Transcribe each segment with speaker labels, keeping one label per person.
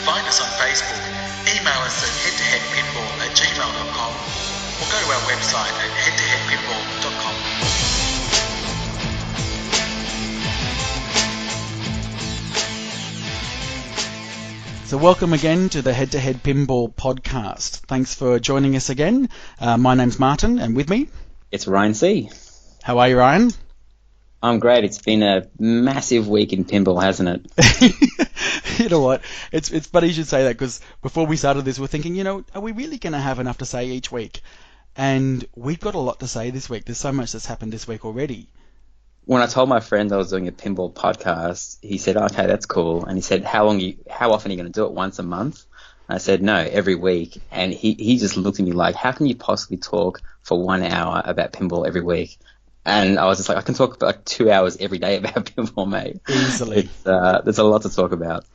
Speaker 1: Find us on Facebook, email us at head2headpinball@gmail.com, or go to our website at head2headpinball.com.
Speaker 2: So welcome again to the Head2Head Pinball Podcast. Thanks for joining us again. My name's Martin, and with me,
Speaker 3: it's Ryan C.
Speaker 2: How are you, Ryan?
Speaker 3: I'm great. It's been a massive week in pinball, hasn't it?
Speaker 2: You know what? It's funny you should say that, because before we started this, we're thinking, are we really going to have enough to say each week? And we've got a lot to say this week. There's so much that's happened this week already.
Speaker 3: When I told my friend I was doing a pinball podcast, he said, "Okay, that's cool." And he said, "How often are you going to do it? Once a month?" And I said, "No, every week." And he just looked at me like, "How can you possibly talk for 1 hour about pinball every week?" And I was just like, "I can talk for like 2 hours every day about pinball, mate."
Speaker 2: Easily.
Speaker 3: There's a lot to talk about.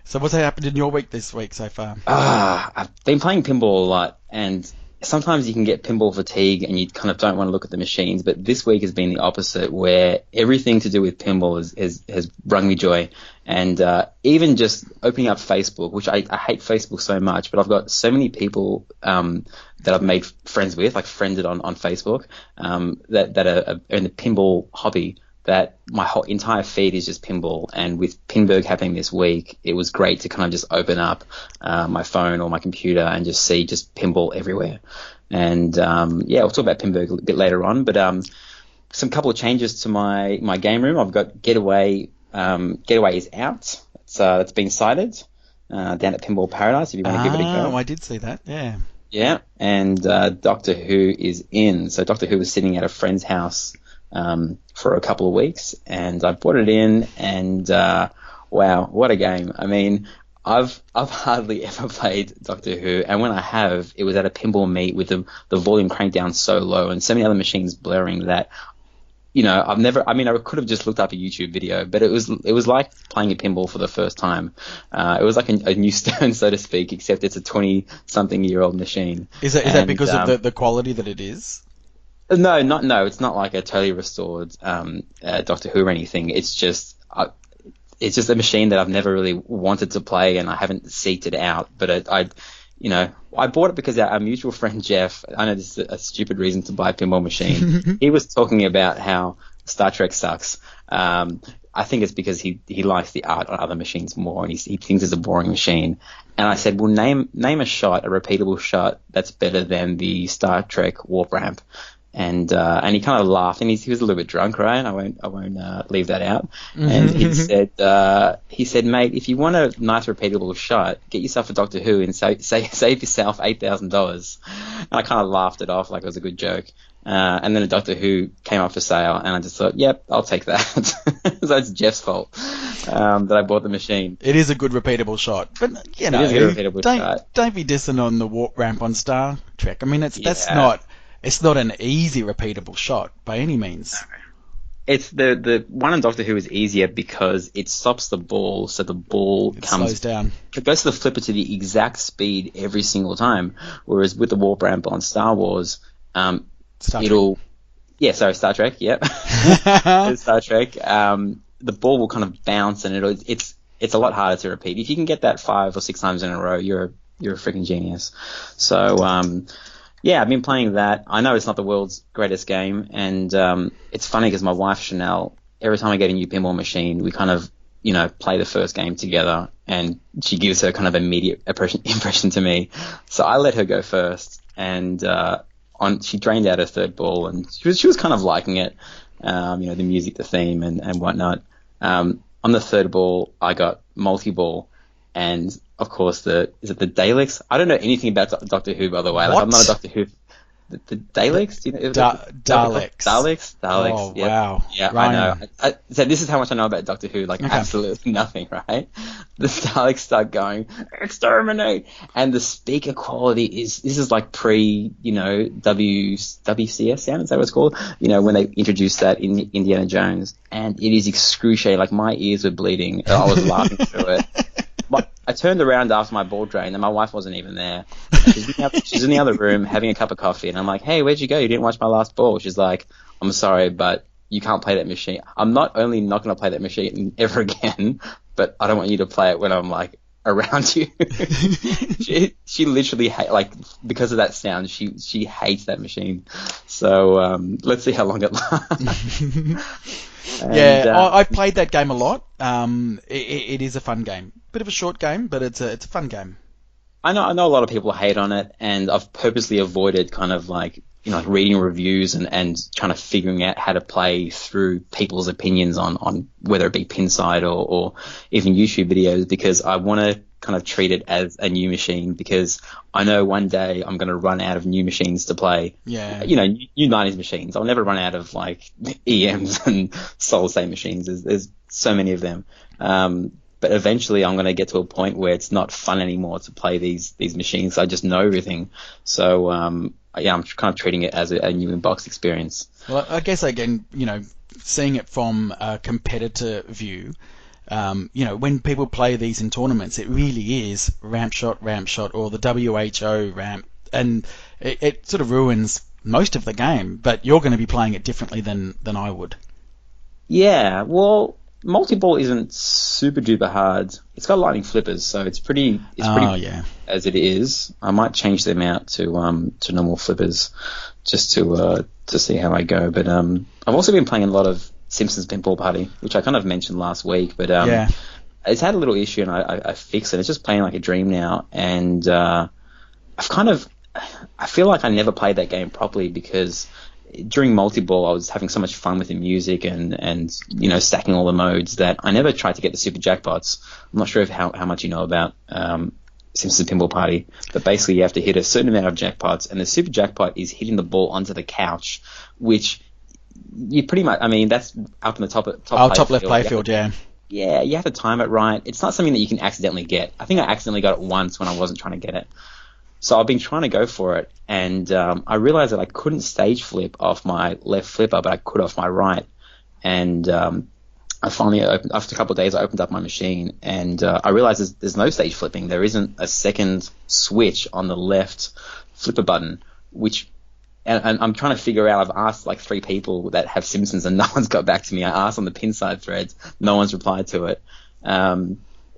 Speaker 2: So what's happened in your week this week so far?
Speaker 3: I've been playing pinball a lot, and sometimes you can get pinball fatigue and you kind of don't want to look at the machines, but this week has been the opposite, where everything to do with pinball has brought me joy. And even just opening up Facebook, which I hate Facebook so much, but I've got so many people that I've made friends with, like friended on Facebook, that are in the pinball hobby, that my whole entire feed is just pinball. And with Pinburg happening this week, it was great to kind of just open up my phone or my computer and just see just pinball everywhere. And we'll talk about Pinburg a bit later on, but some couple of changes to my game room. I've got Getaway. Getaway is out. It's been cited down at Pinball Paradise if you want to give it a go.
Speaker 2: Oh, I did see that, yeah.
Speaker 3: Yeah, and Doctor Who is in. So Doctor Who was sitting at a friend's house for a couple of weeks, and I brought it in, and wow, what a game. I mean, I've hardly ever played Doctor Who, and when I have, it was at a pinball meet with the volume cranked down so low and so many other machines blaring that, I could have just looked up a YouTube video, but it was like playing a pinball for the first time. It was like a new stone, so to speak, except it's a 20-something-year-old machine.
Speaker 2: Is that because of the quality that it is?
Speaker 3: No, it's not like a totally restored Doctor Who or anything. It's just a machine that I've never really wanted to play, and I haven't seeked it out. But I bought it because our mutual friend Jeff, I know this is a stupid reason to buy a pinball machine. He was talking about how Star Trek sucks. I think it's because he likes the art on other machines more, and he thinks it's a boring machine. And I said, well, name a shot, a repeatable shot that's better than the Star Trek warp ramp. And he kind of laughed, and he was a little bit drunk, right? I won't leave that out. And he said, mate, if you want a nice repeatable shot, get yourself a Doctor Who and save yourself $8,000. And I kind of laughed it off like it was a good joke. And then a Doctor Who came up for sale, and I just thought, yep, I'll take that. So it's Jeff's fault that I bought the machine.
Speaker 2: It is a good repeatable shot, but
Speaker 3: it is a good repeatable shot.
Speaker 2: Don't be dissing on the warp ramp on Star Trek. I mean, it's not an easy repeatable shot by any means.
Speaker 3: It's the one on Doctor Who is easier because it stops the ball, so the ball
Speaker 2: slows down.
Speaker 3: It goes to the flipper to the exact speed every single time. Whereas with the warp ramp on Star Wars, Star Trek, yep. Star Trek, the ball will kind of bounce, and it's a lot harder to repeat. If you can get that 5 or 6 times in a row, you're a freaking genius. So I've been playing that. I know it's not the world's greatest game, and it's funny because my wife Chanel, every time I get a new pinball machine, we kind of play the first game together, and she gives her kind of immediate impression to me. So I let her go first, and she drained out her third ball, and she was kind of liking it, the music, the theme, and whatnot. On the third ball, I got multi-ball, and of course is it the Daleks? I don't know anything about Doctor Who, by the way. Like, I'm not a Doctor Who. The Daleks? Do you know,
Speaker 2: Daleks.
Speaker 3: Daleks.
Speaker 2: Oh,
Speaker 3: yep.
Speaker 2: Wow.
Speaker 3: Yeah, Ryan. I know. So this is how much I know about Doctor Who. Like, absolutely nothing, right? The Daleks start going, exterminate! And the speaker quality this is like WCS sound, is that what it's called? When they introduced that in Indiana Jones. And it is excruciating. Like, my ears were bleeding. I was laughing through it. I turned around after my ball drain, and my wife wasn't even there. She's in the other room having a cup of coffee, and I'm like, hey, where'd you go? You didn't watch my last ball. She's like, I'm sorry, but you can't play that machine. I'm not only not going to play that machine ever again, but I don't want you to play it when I'm like around you. she literally because of that sound, she hates that machine. So let's see how long it lasts.
Speaker 2: I've played that game a lot. It is a fun game. Bit of a short game, but it's a fun game.
Speaker 3: I know a lot of people hate on it, and I've purposely avoided kind of like, reading reviews and trying to figuring out how to play through people's opinions on whether it be Pinside or even YouTube videos, because I want to kind of treat it as a new machine, because I know one day I'm going to run out of new machines to play.
Speaker 2: Yeah.
Speaker 3: New 90s machines. I'll never run out of like EMs and solid state machines. There's so many of them. But eventually I'm going to get to a point where it's not fun anymore to play these machines. I just know everything. So, I'm kind of treating it as a new in-box experience.
Speaker 2: Well, I guess, again, seeing it from a competitor view, when people play these in tournaments, it really is ramp shot, or the WHO ramp, and it sort of ruins most of the game, but you're going to be playing it differently than I would.
Speaker 3: Yeah, well, multi-ball isn't super duper hard. It's got lightning flippers, so it's pretty as it is. I might change them out to normal flippers just to see how I go. But I've also been playing a lot of Simpsons Pinball Party, which I kind of mentioned last week. But it's had a little issue, and I fixed it. It's just playing like a dream now, and I feel like I never played that game properly, because during multi-ball I was having so much fun with the music and stacking all the modes that I never tried to get the super jackpots. I'm not sure how much you know about Simpsons Pinball Party, but basically you have to hit a certain amount of jackpots, and the super jackpot is hitting the ball onto the couch, which you pretty much, that's up in the top
Speaker 2: left playfield, yeah.
Speaker 3: Yeah, you have to time it right. It's not something that you can accidentally get. I think I accidentally got it once when I wasn't trying to get it. So I've been trying to go for it, and I realized that I couldn't stage flip off my left flipper, but I could off my right. And I finally after a couple of days, I opened up my machine, and I realized there's no stage flipping. There isn't a second switch on the left flipper button, and I'm trying to figure out. I've asked like 3 people that have Simpsons, and no one's got back to me. I asked on the Pinside threads, no one's replied to it.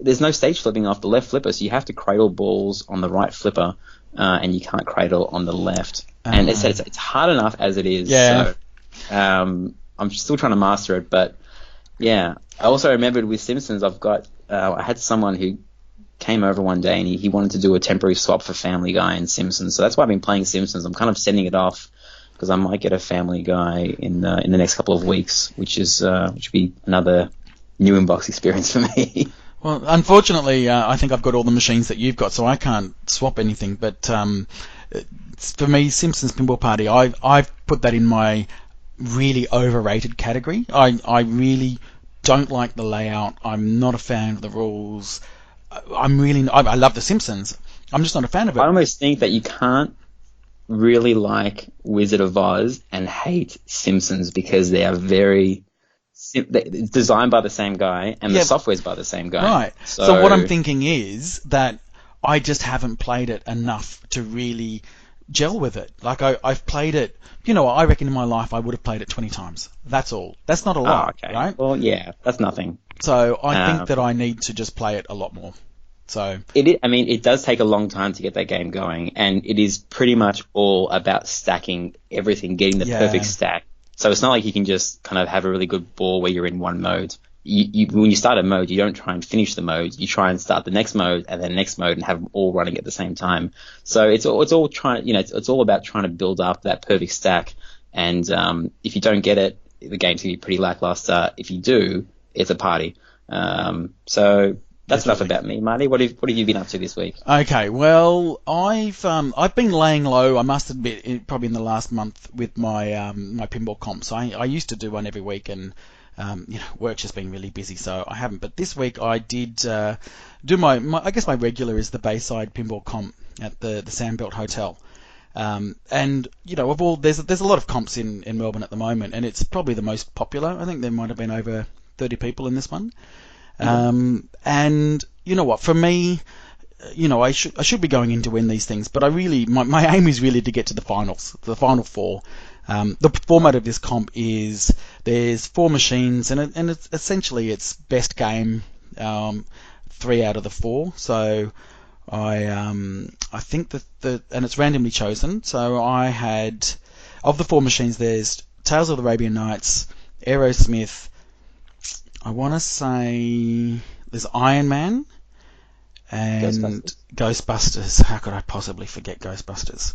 Speaker 3: There's no stage flipping off the left flipper, so you have to cradle balls on the right flipper, and you can't cradle on the left. And it's hard enough as it is.
Speaker 2: Yeah.
Speaker 3: So I'm still trying to master it, but yeah. I also remembered with Simpsons, I had someone who came over one day, and he wanted to do a temporary swap for Family Guy and Simpsons. So that's why I've been playing Simpsons. I'm kind of sending it off, because I might get a Family Guy in the next couple of weeks, which would be another new inbox experience for me.
Speaker 2: Well, unfortunately, I think I've got all the machines that you've got, so I can't swap anything. But for me, Simpsons Pinball Party, I've put that in my really overrated category. I really don't like the layout. I'm not a fan of the rules. I love The Simpsons. I'm just not a fan of it.
Speaker 3: I almost think that you can't really like Wizard of Oz and hate Simpsons, because they are very designed by the same guy, and the software's by the same guy.
Speaker 2: Right. So what I'm thinking is that I just haven't played it enough to really gel with it. Like I've played it, I reckon in my life I would have played it 20 times. That's all. That's not a lot, right?
Speaker 3: Well, yeah, that's nothing.
Speaker 2: So I think that I need to just play it a lot more. So
Speaker 3: it does take a long time to get that game going, and it is pretty much all about stacking everything, getting the perfect stack. So it's not like you can just kind of have a really good ball where you're in one mode. When you start a mode, you don't try and finish the mode. You try and start the next mode and then the next mode and have them all running at the same time. So it's all about trying to build up that perfect stack. And if you don't get it, the game's gonna be pretty lackluster. If you do, it's a party. So that's enough about me, Marty. What have you been up to this week?
Speaker 2: Okay, well, I've been laying low, I must admit, probably in the last month with my my pinball comps. I used to do one every week, and work's just been really busy, so I haven't. But this week I did do my I guess my regular is the Bayside Pinball Comp at the Sandbelt Hotel. And there's a lot of comps in Melbourne at the moment, and it's probably the most popular. I think there might have been over 30 people in this one. And you know what, for me, I should be going in to win these things, but my aim is really to get to the finals, the final 4. The format of this comp is there's 4 machines, and it's essentially it's best game, 3 out of the 4. So I think that and it's randomly chosen. So I had, of the 4 machines, there's Tales of the Arabian Nights, Aerosmith. I want to say there's Iron Man and Ghostbusters. How could I possibly forget Ghostbusters?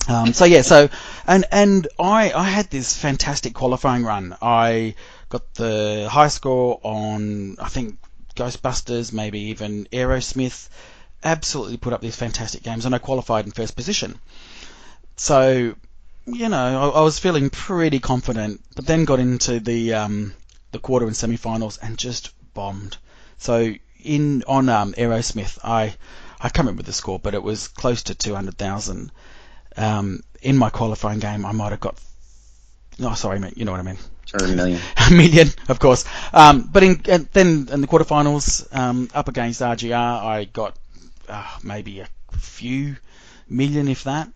Speaker 2: And I had this fantastic qualifying run. I got the high score on, I think, Ghostbusters, maybe even Aerosmith. Absolutely put up these fantastic games, and I qualified in first position. So, I was feeling pretty confident, but then got into the quarter and semi-finals and just bombed. So on Aerosmith, I can't remember the score, but it was close to 200,000. In my qualifying game, I might have got... Oh, sorry, mate, you know what I mean.
Speaker 3: 200 million.
Speaker 2: A million, of course. But then in the quarterfinals, up against RGR, I got maybe a few million, if that.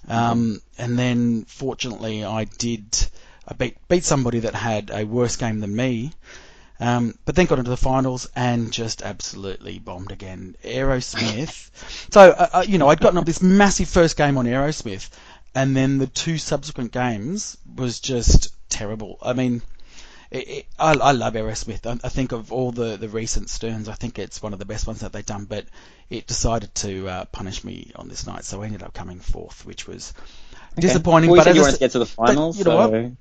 Speaker 2: And then, fortunately, I beat somebody that had a worse game than me. But then got into the finals and just absolutely bombed again. Aerosmith. So, I'd gotten up this massive first game on Aerosmith, and then the 2 subsequent games was just terrible. I mean, I love Aerosmith. I think of all the recent Sterns, I think it's one of the best ones that they've done, but it decided to punish me on this night, so I ended up coming 4th, which was disappointing.
Speaker 3: Well,
Speaker 2: but
Speaker 3: you wanted to get to the finals,
Speaker 2: what?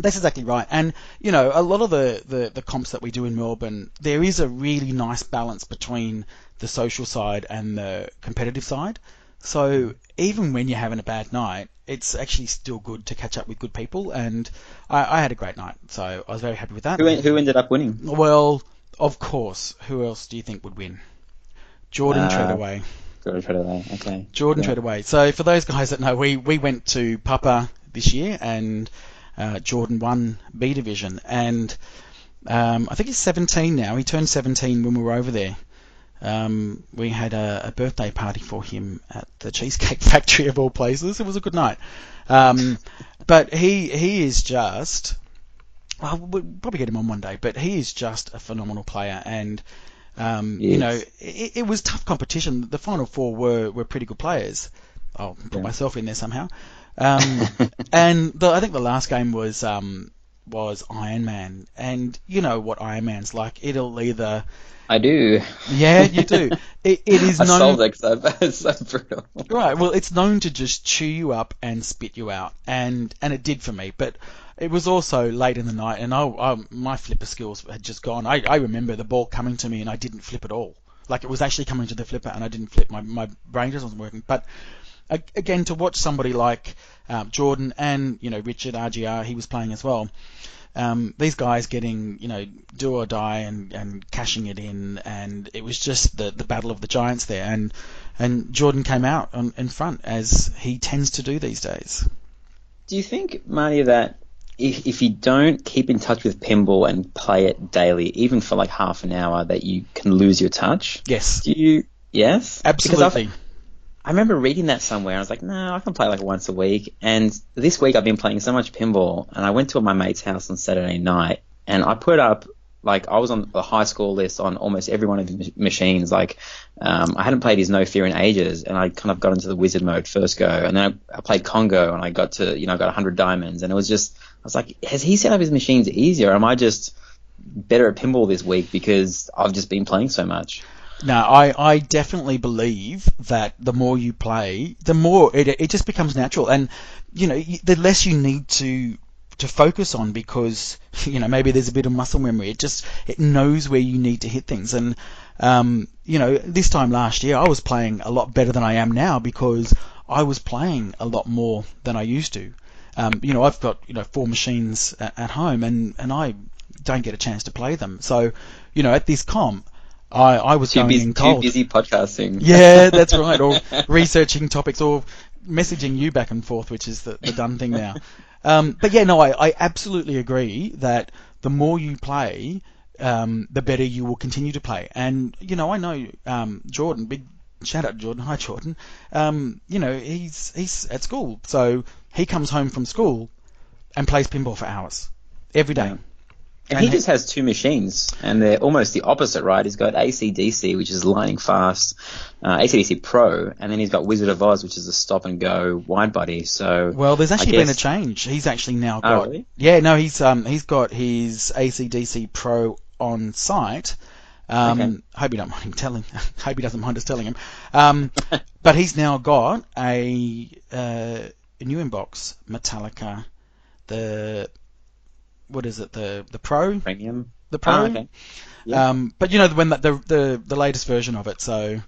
Speaker 2: That's exactly right. And, a lot of the comps that we do in Melbourne, there is a really nice balance between the social side and the competitive side. So even when you're having a bad night, it's actually still good to catch up with good people. And I had a great night, so I was very happy with that.
Speaker 3: Who ended up winning?
Speaker 2: Well, of course. Who else do you think would win? Jordan Treadaway.
Speaker 3: Jordan Treadaway, okay.
Speaker 2: Jordan Treadaway. So for those guys that know, we went to Papa this year, and Jordan won B Division, and I think he's 17 now. He turned 17 when we were over there. We had a birthday party for him at the Cheesecake Factory of all places. It was a good night. But he is just... Well, we'll probably get him on one day, but he is just a phenomenal player, and yes. It was tough competition. The final 4 were pretty good players. I'll put myself in there somehow. And I think the last game was Iron Man, and you know what Iron Man's like. It'll either...
Speaker 3: I do.
Speaker 2: Yeah, you do. It is known...
Speaker 3: I sold it, it's so brutal.
Speaker 2: Right, well, it's known to just chew you up and spit you out, and it did for me, but it was also late in the night, and my flipper skills had just gone. I remember the ball coming to me, and I didn't flip at all. Like, it was actually coming to the flipper, and I didn't flip. My brain just wasn't working. But again, to watch somebody like Jordan and, Richard, RGR, he was playing as well, these guys getting, do or die and cashing it in, and it was just the battle of the giants there, and Jordan came out in front, as he tends to do these days.
Speaker 3: Do you think, Marty, that if you don't keep in touch with pinball and play it daily, even for like half an hour, that you can lose your touch?
Speaker 2: Yes.
Speaker 3: Do you? Yes?
Speaker 2: Absolutely.
Speaker 3: I remember reading that somewhere. I was like, no, I can play like once a week. And this week I've been playing so much pinball, and I went to my mate's house on Saturday night, and I put up, like, I was on the high score list on almost every one of the machines. Like, I hadn't played his No Fear in ages, and I kind of got into the wizard mode first go, and then I played Congo, and I got to, I got 100 diamonds, and it was just, I was like, has he set up his machines easier? Or am I just better at pinball this week because I've just been playing so much?
Speaker 2: No, I definitely believe that the more you play, the more it just becomes natural, and the less you need to focus on, because maybe there's a bit of muscle memory. It knows where you need to hit things, and this time last year I was playing a lot better than I am now because I was playing a lot more than I used to. I've got 4 machines at home, and I don't get a chance to play them. So at this comp, I was going in cold.
Speaker 3: Too busy podcasting.
Speaker 2: Yeah, that's right. Or researching topics, or messaging you back and forth, which is the done thing now. But yeah, no, I absolutely agree that the more you play, the better you will continue to play. And I know Jordan. Big shout out to Jordan. Hi, Jordan. He's at school, so he comes home from school and plays pinball for hours every day.
Speaker 3: And he just has two machines, and they're almost the opposite, right? He's got AC/DC, which is lightning fast, AC/DC Pro, and then he's got Wizard of Oz, which is a stop and go wide body. So,
Speaker 2: well, there's actually been a change. He's actually now got.
Speaker 3: Oh, really?
Speaker 2: Yeah, no, he's got his AC/DC Pro on site.
Speaker 3: Okay.
Speaker 2: Hope you don't mind him telling. Hope he doesn't mind us telling him. But he's now got a new inbox Metallica, what is it? The Pro?
Speaker 3: Premium.
Speaker 2: The Pro.
Speaker 3: Oh, okay. Yeah.
Speaker 2: But you know when the latest version of it, so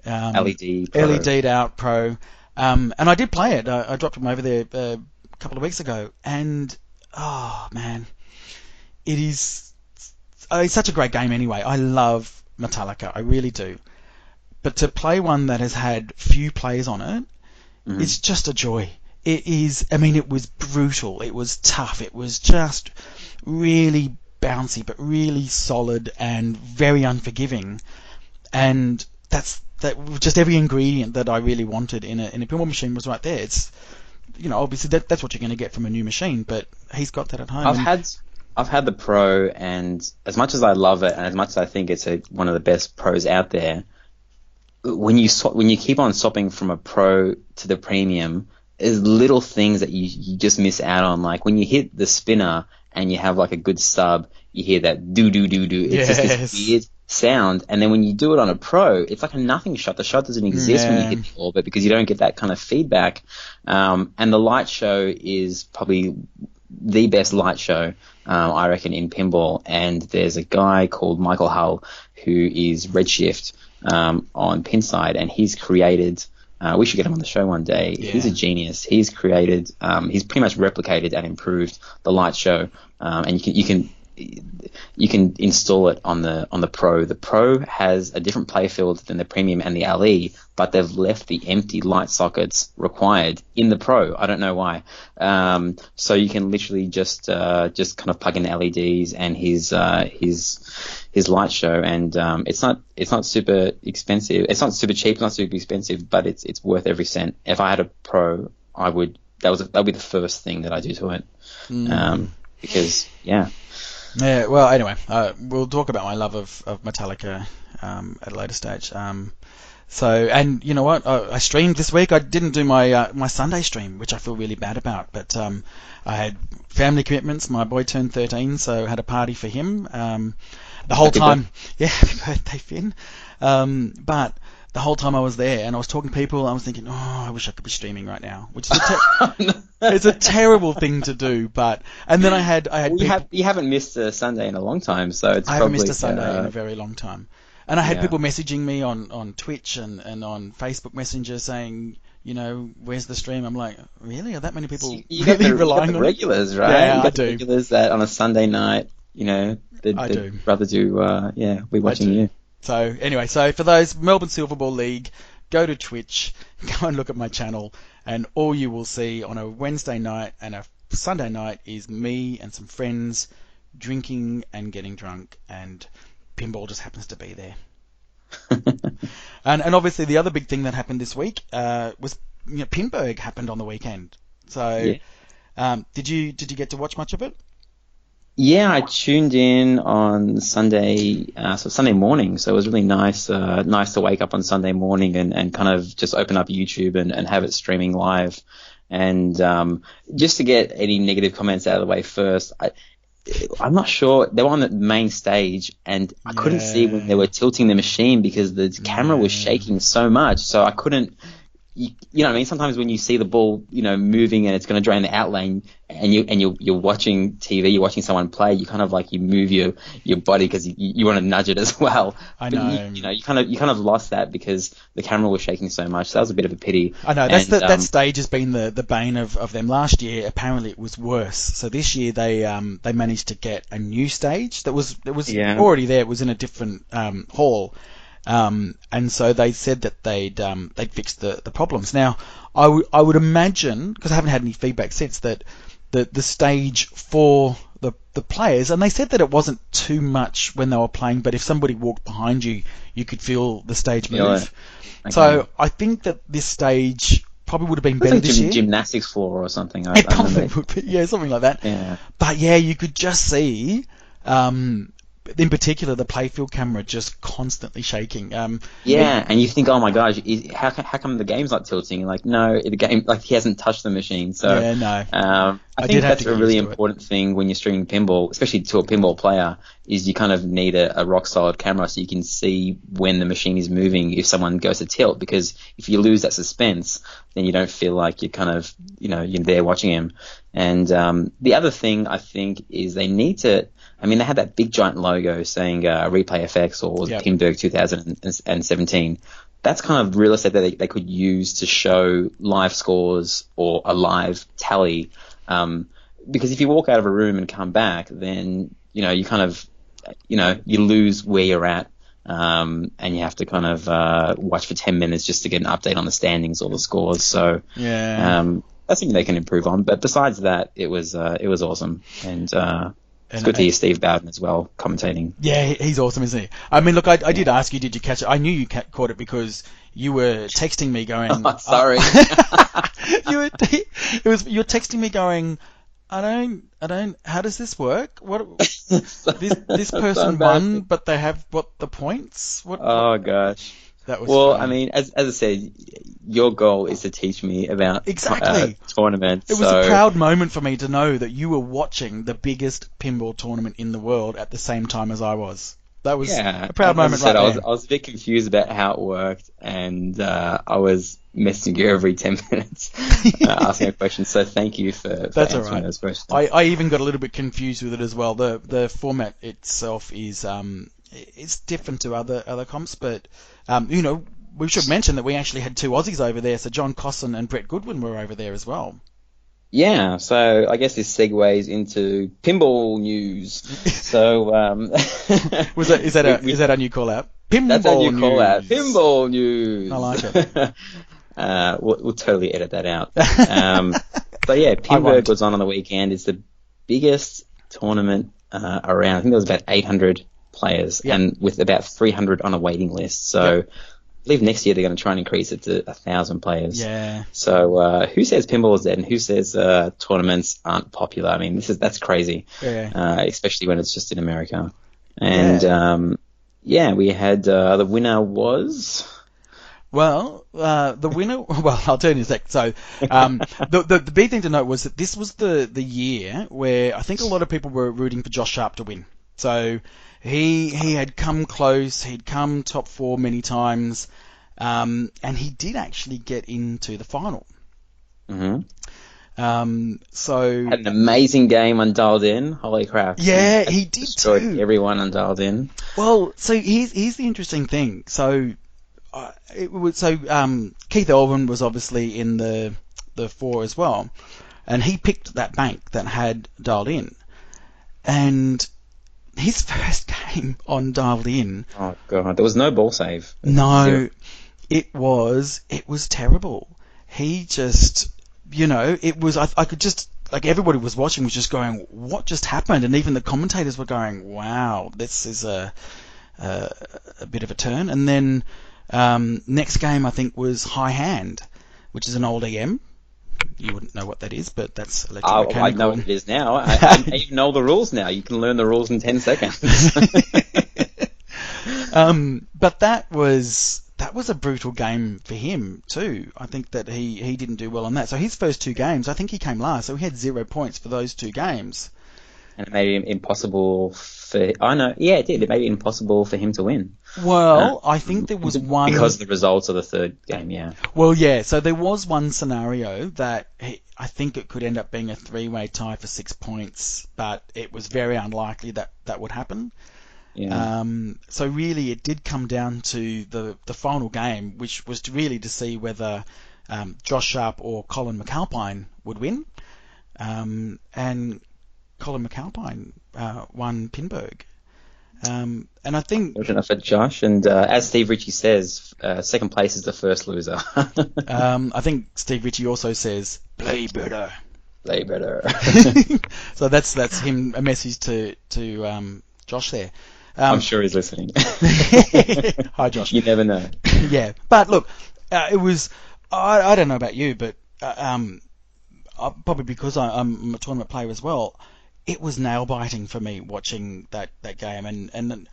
Speaker 3: LED Pro.
Speaker 2: LED'd out Pro. And I did play it. I dropped him over there a couple of weeks ago, and oh man, it's such a great game anyway. I love Metallica, I really do. But to play one that has had few players on it, it's just a joy. It is, I mean, it was brutal, it was tough, it was just really bouncy, but really solid and very unforgiving. And that just every ingredient that I really wanted in a pinball machine was right there. It's, you know, obviously that's what you're going to get from a new machine, but he's got that at home.
Speaker 3: I've had the Pro, and as much as I love it, and as much as I think it's one of the best Pros out there, when you keep on swapping from a Pro to the Premium, there's little things that you just miss out on. Like when you hit the spinner and you have like a good stub, you hear that do do do do. It's just this weird sound. And then when you do it on a Pro, it's like a nothing shot. The shot doesn't exist when you hit the orbit because you don't get that kind of feedback. And the light show is probably the best light show, I reckon, in pinball. And there's a guy called Michael Hull who is Redshift on Pinside, and he's created. We should get him on the show one day. Yeah. He's a genius. He's created. He's pretty much replicated and improved the light show, and you can install it on the Pro. The Pro has a different play field than the Premium and the LE, but they've left the empty light sockets required in the Pro. I don't know why. So you can literally just kind of plug in LEDs and his light show, and it's not super expensive. It's not super cheap. It's not super expensive, but it's worth every cent. If I had a Pro, that would be the first thing that I do to it, because yeah.
Speaker 2: Yeah, well, anyway, we'll talk about my love of Metallica at a later stage. So, and you know what? I streamed this week. I didn't do my Sunday stream, which I feel really bad about. But I had family commitments. My boy turned 13, so I had a party for him. The whole time, yeah, happy birthday, Finn. But the whole time I was there and I was talking to people, I was thinking, oh, I wish I could be streaming right now, which is it's a terrible thing to do. But and then I had
Speaker 3: you haven't missed a Sunday in a long time, so it's
Speaker 2: I haven't missed a Sunday in a very long time. And I had people messaging me on Twitch and on Facebook Messenger saying, you know, where's the stream? I'm like, really? Are that many people really relying on
Speaker 3: regulars, right?
Speaker 2: Yeah,
Speaker 3: I do. Regulars that on a Sunday night, you know, they'd rather do, be watching you.
Speaker 2: So anyway, so for those Melbourne Silverball League, go to Twitch, go and look at my channel, and all you will see on a Wednesday night and a Sunday night is me and some friends drinking and getting drunk, and pinball just happens to be there. and obviously the other big thing that happened this week was, you know, Pinburg happened on the weekend. So did you get to watch much of it?
Speaker 3: Yeah, I tuned in on Sunday, Sunday morning. So it was really nice to wake up on Sunday morning and kind of just open up YouTube and have it streaming live. And just to get any negative comments out of the way first, I'm not sure. They were on the main stage, and I couldn't see when they were tilting the machine because the camera was shaking so much. So I couldn't. You know what I mean? Sometimes when you see the ball, you know, moving and it's going to drain the out lane, and you're watching TV, you're watching someone play, you kind of like you move your body because you want to nudge it as well.
Speaker 2: I know.
Speaker 3: But you kind of lost that because the camera was shaking so much. So that was a bit of a pity.
Speaker 2: I know. That stage has been the bane of them. Last year, apparently it was worse. So this year they managed to get a new stage that was already there. It was in a different hall. And so they said that they'd fixed the problems. Now, I would imagine, because I haven't had any feedback since, that the stage for the players, and they said that it wasn't too much when they were playing, but if somebody walked behind you, you could feel the stage move. Okay. So I think that this stage probably would have been better this year.
Speaker 3: Gymnastics floor or something.
Speaker 2: It probably would be, something like that.
Speaker 3: Yeah.
Speaker 2: But yeah, you could just see In particular, the playfield camera just constantly shaking.
Speaker 3: And you think, oh my gosh, how come the game's not tilting? Like, no, the game, like, he hasn't touched the machine. So,
Speaker 2: yeah, no.
Speaker 3: I think that's a really important thing when you're streaming pinball, especially to a pinball player, is you kind of need a rock solid camera so you can see when the machine is moving if someone goes to tilt, because if you lose that suspense, then you don't feel like you're kind of, you're there watching him. And the other thing I think is they need to, they had that big giant logo saying Replay FX or Pinburg 2017. That's kind of real estate that they could use to show live scores or a live tally. Because if you walk out of a room and come back, then, you kind of, you lose where you're at. And you have to kind of watch for 10 minutes just to get an update on the standings or the scores. So that's something they can improve on. But besides that, it was awesome. And it's good to hear Steve Bowden as well commentating. Yeah,
Speaker 2: he's awesome, isn't he? I mean, look, I did ask you, did you catch it? I knew you caught it because you were texting me going...
Speaker 3: Oh, sorry.
Speaker 2: You're texting me going, I don't, how does this work? What, this person won, but they have, the points?
Speaker 3: Oh, gosh.
Speaker 2: That was
Speaker 3: funny. As I said, your goal is to teach me about tournaments.
Speaker 2: It was a proud moment for me to know that you were watching the biggest pinball tournament in the world at the same time as I was. That was a proud moment right there.
Speaker 3: I was a bit confused about how it worked, and I was messaging you every 10 minutes asking a question. So thank you for answering those questions.
Speaker 2: I even got a little bit confused with it as well. The format itself is it's different to other comps, but we should mention that we actually had two Aussies over there. So John Cosson and Brett Goodwin were over there as well.
Speaker 3: Yeah, so I guess this segues into pinball news. So
Speaker 2: is that our new call out? Pinball
Speaker 3: That's our new
Speaker 2: news.
Speaker 3: Call out. Pinball news.
Speaker 2: I like it.
Speaker 3: We'll totally edit that out. So yeah, Pinburg was on the weekend. It's the biggest tournament around. I think there was about 800 players, and with about 300 on a waiting list. So I believe next year they're going to try and increase it to 1,000 players.
Speaker 2: Yeah.
Speaker 3: So who says pinball is dead, and who says tournaments aren't popular? I mean, that's crazy.
Speaker 2: Yeah.
Speaker 3: Especially when it's just in America. And we had the winner was.
Speaker 2: Well, the winner. Well, I'll tell you in a sec. So, the big thing to note was that this was the year where I think a lot of people were rooting for Josh Sharp to win. So he had come close. He'd come top 4 many times, and he did actually get into the final.
Speaker 3: Mm-hmm.
Speaker 2: So
Speaker 3: had an amazing game on Dialed In. Holy crap!
Speaker 2: Yeah, he did
Speaker 3: destroyed
Speaker 2: too.
Speaker 3: Everyone on Dialed In.
Speaker 2: Well, so here's the interesting thing. So Keith Elvin was obviously in the 4 as well, and he picked that bank that had Dialed In, and his first game on Dialed In.
Speaker 3: Oh god, there was no ball save.
Speaker 2: No, it was terrible. He just, it was. I could just, like, everybody was watching was just going, what just happened? And even the commentators were going, wow, this is a bit of a turn. And then next game I think was High Hand, which is an old EM. You wouldn't know what that is, but that's electromechanical.
Speaker 3: I know what it is now. I even know the rules now. You can learn the rules in 10 seconds.
Speaker 2: But that was a brutal game for him too. I think that he didn't do well on that. So his first 2 games, I think he came last. So he had 0 points for those 2 games.
Speaker 3: And it made it impossible for... Oh, no. Yeah, it did. It made it impossible for him to win.
Speaker 2: Well, I think there was one...
Speaker 3: Because of the results of the third game, yeah.
Speaker 2: Well, yeah. So there was one scenario that I think it could end up being a 3-way tie for 6 points, but it was very unlikely that would happen.
Speaker 3: Yeah.
Speaker 2: So really it did come down to the final game, which was to see whether Josh Sharp or Colin McAlpine would win. And Colin McAlpine won Pinburg. And I think...
Speaker 3: Fortunate for Josh, and as Steve Ritchie says, second place is the first loser.
Speaker 2: I think Steve Ritchie also says, play better.
Speaker 3: Play better.
Speaker 2: So that's him, a message to Josh there.
Speaker 3: I'm sure he's listening.
Speaker 2: Hi, Josh.
Speaker 3: You never know.
Speaker 2: Yeah. But look, it was... I don't know about you, but probably because I'm a tournament player as well, it was nail biting for me watching that game, and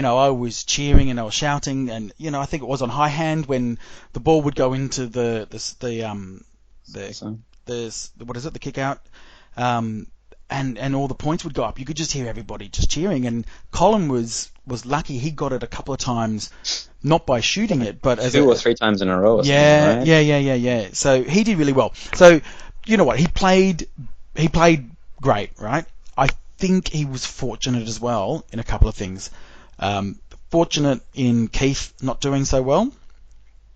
Speaker 2: I was cheering and I was shouting, and I think it was on high hand when the ball would go into the what is it, the kick out, and all the points would go up. You could just hear everybody just cheering, and Colin was lucky. He got it a couple of times, not by shooting it, but as
Speaker 3: 2 or 3 times in a row. Or
Speaker 2: yeah,
Speaker 3: right?
Speaker 2: yeah. So he did really well. So you know what? He played great, right? I think he was fortunate as well in a couple of things. Fortunate in Keith not doing so well.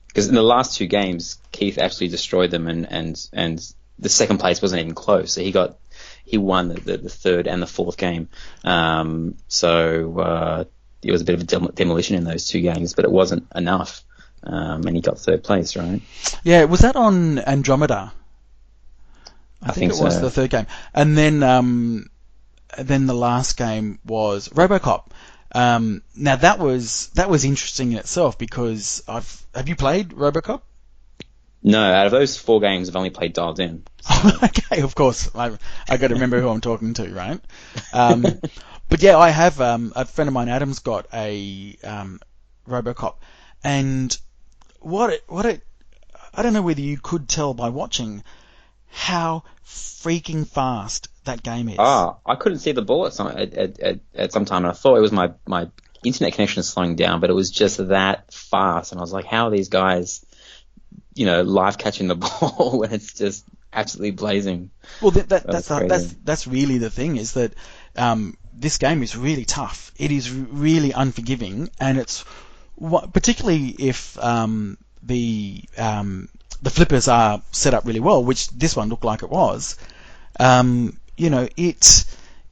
Speaker 3: Because in the last 2 games, Keith actually destroyed them, and the second place wasn't even close. So he won the third and the fourth game. So it was a bit of a demolition in those 2 games, but it wasn't enough. And he got third place, right?
Speaker 2: Yeah, was that on Andromeda? I think it was
Speaker 3: so.
Speaker 2: The third game, and then the last game was RoboCop. Now that was interesting in itself because have you played RoboCop?
Speaker 3: No, out of those 4 games, I've only played Dialed In.
Speaker 2: Okay, of course. I got to remember who I'm talking to, right? But yeah, I have a friend of mine, Adam's got a RoboCop, and I don't know whether you could tell by watching how freaking fast that game is.
Speaker 3: I couldn't see the ball at some time, and I thought it was my internet connection slowing down, but it was just that fast, and I was like, how are these guys, live catching the ball when it's just absolutely blazing?
Speaker 2: Well, that's really the thing, is that this game is really tough. It is really unforgiving, and it's particularly if the flippers are set up really well, which this one looked like it was.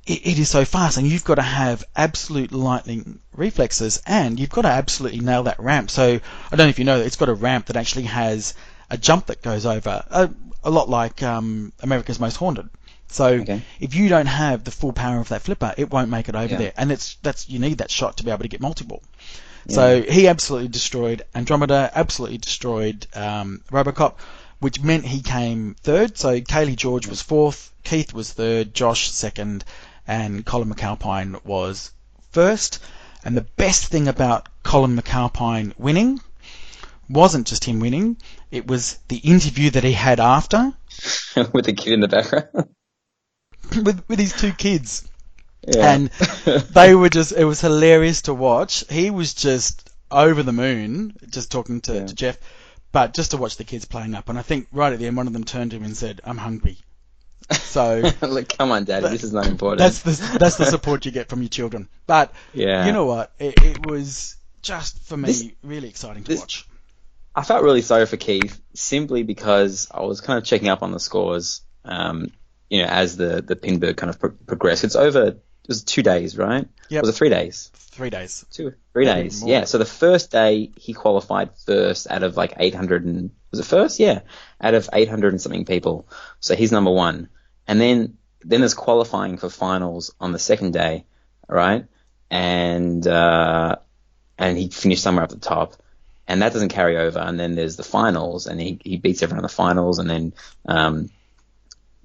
Speaker 2: It is so fast, and you've got to have absolute lightning reflexes, and you've got to absolutely nail that ramp. So I don't know if you know, it's got a ramp that actually has a jump that goes over, a lot like America's Most Haunted. So if you don't have the full power of that flipper, it won't make it over there, and you need that shot to be able to get multiple. Yeah. So he absolutely destroyed Andromeda, absolutely destroyed RoboCop, which meant he came third. So Kaylee George was fourth, Keith was third, Josh second, and Colin McAlpine was first. And the best thing about Colin McAlpine winning wasn't just him winning, it was the interview that he had after.
Speaker 3: With the kid in the background?
Speaker 2: with his 2 kids.
Speaker 3: Yeah.
Speaker 2: And they were it was hilarious to watch. He was just over the moon, just talking to Jeff, but just to watch the kids playing up. And I think right at the end, one of them turned to him and said, "I'm hungry." So,
Speaker 3: look, come on, Daddy, this is not important.
Speaker 2: That's the support you get from your children. But you know what? It was just, for me, really exciting to watch.
Speaker 3: I felt really sorry for Keith simply because I was kind of checking up on the scores, as the Pinburg kind of progressed. It was 2 days, right?
Speaker 2: Yep.
Speaker 3: Was it 3 days?
Speaker 2: 3 days.
Speaker 3: 3 days. Yeah. So the first day he qualified first out of like 800 was it first? Yeah. Out of 800 and something people. So he's number 1. And then there's qualifying for finals on the second day, right? And he finished somewhere up the top. And that doesn't carry over. And then there's the finals, and he beats everyone in the finals, and then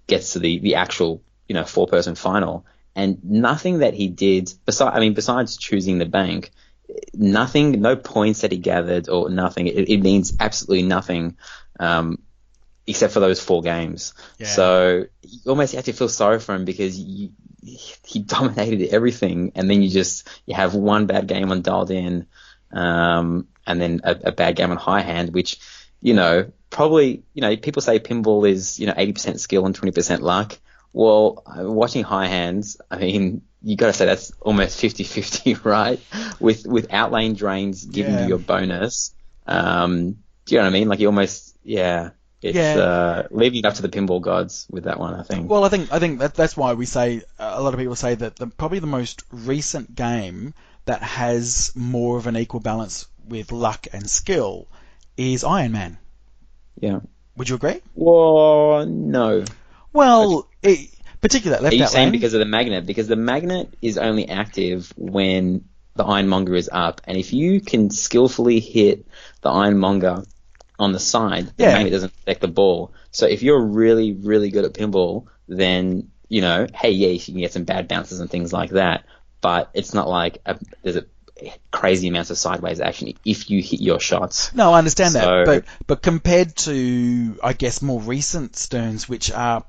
Speaker 3: gets to the actual 4-person final. And nothing that he did, besides choosing the bank, no points that he gathered or nothing. It means absolutely nothing, except for those 4 games. Yeah. So you almost have to feel sorry for him because he dominated everything, and then you have one bad game on Dialed In, and then a bad game on High Hand, which, probably, people say pinball is, 80% skill and 20% luck. Well, watching High Hands, you got to say that's almost 50-50, right? With outlane drains giving you your bonus. Do you know what I mean? Like you almost, it's leaving it up to the pinball gods with that one, I think.
Speaker 2: Well, I think that's why we say, a lot of people say that probably the most recent game that has more of an equal balance with luck and skill is Iron Man.
Speaker 3: Yeah.
Speaker 2: Would you agree?
Speaker 3: Well, no.
Speaker 2: Well, particularly left out.
Speaker 3: Are you saying because of the magnet? Because the magnet is only active when the ironmonger is up, and if you can skillfully hit the ironmonger on the side, the magnet doesn't affect the ball. So if you're really, really good at pinball, then hey, yeah, you can get some bad bounces and things like that, but it's not like there's a crazy amounts of sideways action if you hit your shots.
Speaker 2: No, I understand that, but compared to, I guess, more recent Sterns, which are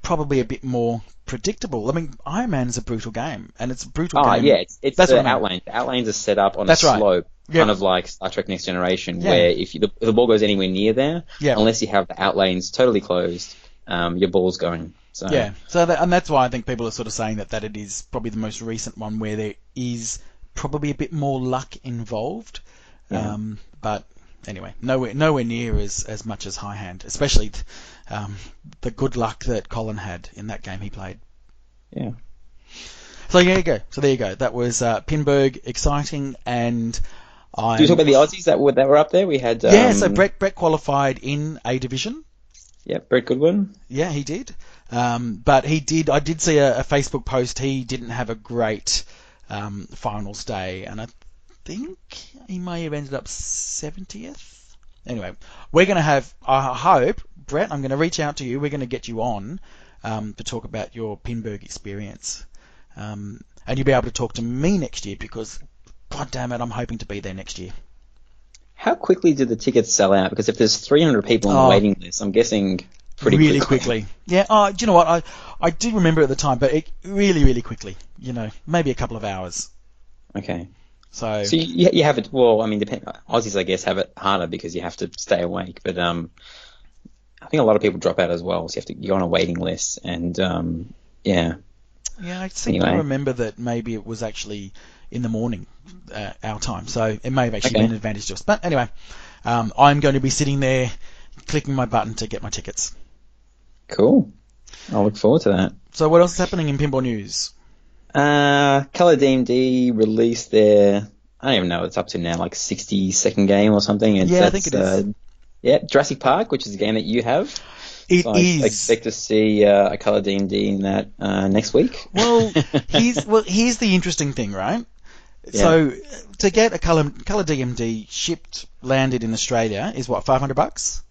Speaker 2: probably a bit more predictable. I mean, Iron Man is a brutal game, and it's a brutal game.
Speaker 3: Oh, yeah, it's
Speaker 2: That's
Speaker 3: the outlanes. The outlanes are set up on a slope, kind of like Star Trek Next Generation, where if the ball goes anywhere near there, unless you have the outlanes totally closed, your ball's going. So.
Speaker 2: Yeah, and that's why I think people are sort of saying that it is probably the most recent one where there is probably a bit more luck involved.
Speaker 3: Yeah.
Speaker 2: But anyway, nowhere near as much as High Hand, especially the good luck that Colin had in that game he played.
Speaker 3: Yeah.
Speaker 2: So there you go. That was Pinburg, exciting, and
Speaker 3: Do you talk about the Aussies that were up there? We had
Speaker 2: so Brett qualified in A division.
Speaker 3: Yeah, Brett Goodwin.
Speaker 2: Yeah, he did. But I did see a Facebook post. He didn't have a great finals day, and I think he may have ended up 70th. Anyway, we're going to have, I hope, Brett, I'm going to reach out to you. We're going to get you on to talk about your Pinburg experience. And you'll be able to talk to me next year because, God damn it, I'm hoping to be there next year.
Speaker 3: How quickly did the tickets sell out? Because if there's 300 people on the waiting list, I'm guessing pretty quickly. Yeah. Do you know what? I do remember at the time, but it really quickly. Maybe a couple of hours.
Speaker 2: Okay.
Speaker 3: So you have it. Well, I mean, Aussies, I guess, have it harder because you have to stay awake. But I think a lot of people drop out as well, so you go on a waiting list. And yeah.
Speaker 2: Yeah, I seem to remember that maybe it was actually in the morning, our time. So it may have actually been an advantage to us. But anyway, I'm going to be sitting there clicking my button to get my tickets.
Speaker 3: Cool. I'll look forward to that.
Speaker 2: So what else is happening in pinball news?
Speaker 3: Color DMD released their, I don't even know what it's up to now, like 60-second game or something.
Speaker 2: I think it is.
Speaker 3: Jurassic Park, which is a game that you have.
Speaker 2: It is.
Speaker 3: I expect to see a Color D&D in that next week.
Speaker 2: Well, here's the interesting thing, right? Yeah. So to get a Color DMD landed in Australia is what, $500?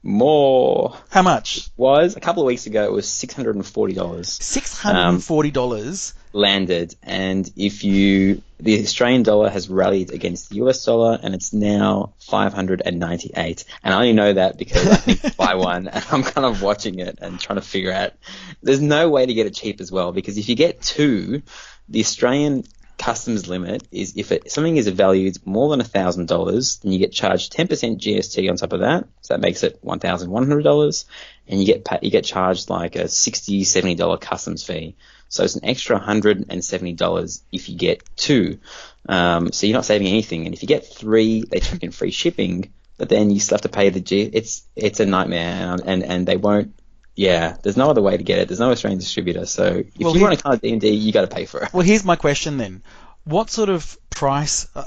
Speaker 3: More.
Speaker 2: How much?
Speaker 3: Was a couple of weeks ago it was $640.
Speaker 2: $640
Speaker 3: landed, and the Australian dollar has rallied against the US dollar, and it's now $598. And I only know that because I need to buy one, and I'm kind of watching it and trying to figure out. There's no way to get it cheap as well, because if you get two, the Australian customs limit is if something is valued more than $1,000, then you get charged 10% GST on top of that, so that makes it $1,100, and you get charged like a $60-$70 customs fee. So it's an extra $170 if you get two. So you're not saving anything. And if you get three, they chuck in free shipping, but then you still have to pay the It's a nightmare, and they won't. Yeah, there's no other way to get it. There's no Australian distributor. So if you want to kind of D&D, you got to pay for it.
Speaker 2: Well, here's my question then: what sort of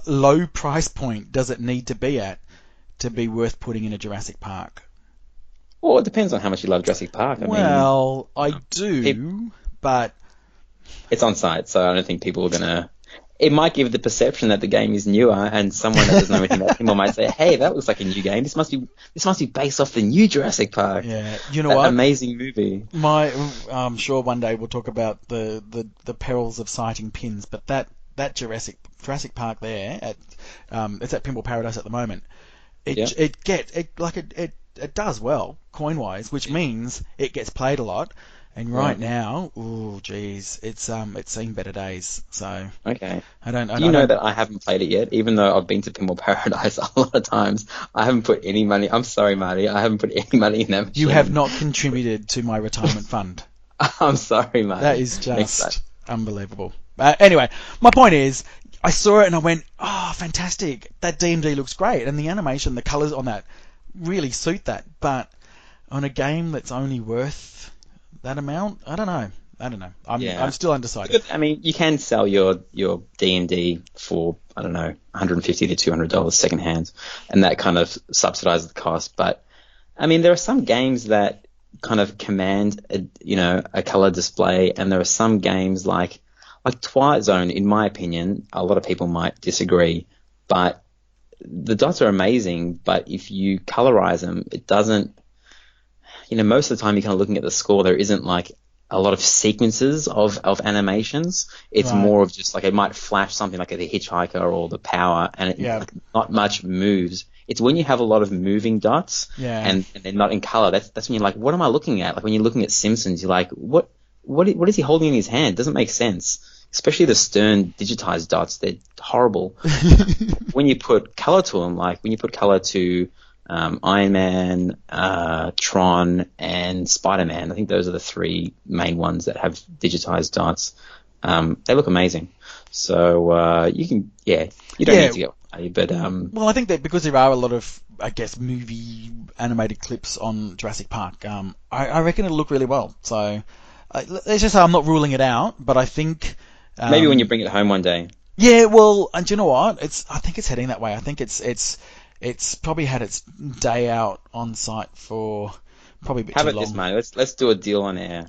Speaker 2: low price point does it need to be at to be worth putting in a Jurassic Park?
Speaker 3: Well, it depends on how much you love Jurassic Park.
Speaker 2: I do, but
Speaker 3: it's on site, so I don't think people are gonna. It might give the perception that the game is newer, and someone that doesn't know anything about pinball might say, "Hey, that looks like a new game. This must be based off the new Jurassic Park."
Speaker 2: Yeah, you know what?
Speaker 3: Amazing movie.
Speaker 2: I'm sure one day we'll talk about the perils of sighting pins, but that Jurassic Park there it's at Pinball Paradise at the moment. It does well coin wise, which means it gets played a lot. And right now, it's seen better days. So
Speaker 3: okay,
Speaker 2: I don't.
Speaker 3: Do you know that I haven't played it yet, even though I've been to Pinball Paradise a lot of times. I haven't put any money. I'm sorry, Marty. I haven't put any money in that machine.
Speaker 2: You have not contributed to my retirement fund.
Speaker 3: I'm sorry, Marty.
Speaker 2: That is just unbelievable. Anyway, my point is, I saw it and I went, "Oh, fantastic! That DMD looks great, and the animation, the colours on that really suit that." But on a game that's only worth that amount, I don't know. I'm still undecided.
Speaker 3: I mean, you can sell your D&D for, I don't know, $150 to $200 second hand, and that kind of subsidizes the cost. But I mean, there are some games that kind of command a color display, and there are some games like Twilight Zone. In my opinion, a lot of people might disagree, but the dots are amazing. But if you colorize them, it doesn't. Most of the time you're kind of looking at the score. There isn't like a lot of sequences of animations. It's
Speaker 2: Right.
Speaker 3: more of just like it might flash something like the Hitchhiker or the Power, and like, not much moves. It's when you have a lot of moving dots and they're not in color. That's when you're like, what am I looking at? Like when you're looking at Simpsons, you're like, what is he holding in his hand? It doesn't make sense. Especially the Stern digitized dots, they're horrible. When you put color to them, like when you put color to Iron Man, Tron, and Spider-Man, I think those are the three main ones that have digitized dots. They look amazing. So you can, you don't need to get one, but
Speaker 2: well, I think that because there are a lot of, I guess, movie animated clips on Jurassic Park, I reckon it'll look really well. So let's just say I'm not ruling it out, but I think
Speaker 3: maybe when you bring it home one day.
Speaker 2: Yeah, well, and do you know what? I think it's heading that way. I think it's probably had its day out on site for probably a bit too long.
Speaker 3: How about this, mate? Let's do a deal on air.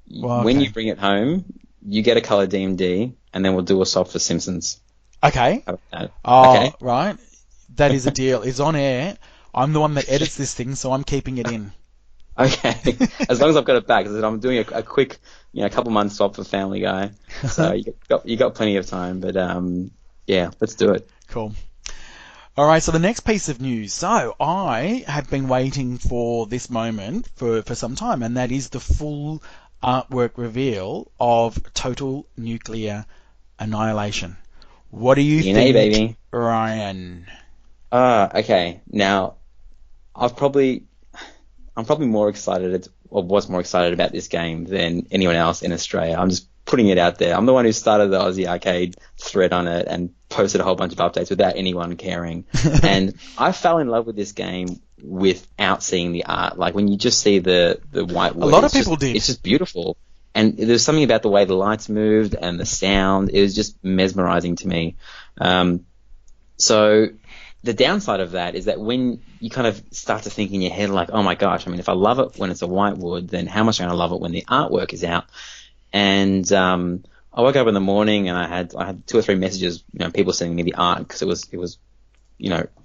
Speaker 2: Well, okay.
Speaker 3: When you bring it home, you get a color DMD, and then we'll do a swap for Simpsons.
Speaker 2: Okay.
Speaker 3: How about that?
Speaker 2: Oh,
Speaker 3: okay.
Speaker 2: Right. That is a deal. It's on air. I'm the one that edits this thing, so I'm keeping it in.
Speaker 3: Okay. As long as I've got it back, because I'm doing a quick, couple months swap for Family Guy. So you got plenty of time, but let's do it.
Speaker 2: Cool. All right, so the next piece of news. So I have been waiting for this moment for some time, and that is the full artwork reveal of Total Nuclear Annihilation. What do you think,
Speaker 3: baby.
Speaker 2: Ryan?
Speaker 3: Okay. Now, I'm probably more excited, or was more excited about this game than anyone else in Australia. I'm just putting it out there. I'm the one who started the Aussie Arcade thread on it and posted a whole bunch of updates without anyone caring. And I fell in love with this game without seeing the art. Like when you just see the white wood,
Speaker 2: a lot of people did.
Speaker 3: It's just beautiful. And there's something about the way the lights moved and the sound. It was just mesmerizing to me. So the downside of that is that when you kind of start to think in your head like, oh my gosh, I mean, if I love it when it's a white wood, then how much am I going to love it when the artwork is out? And I woke up in the morning and I had 2 or 3 messages, people sending me the art because it was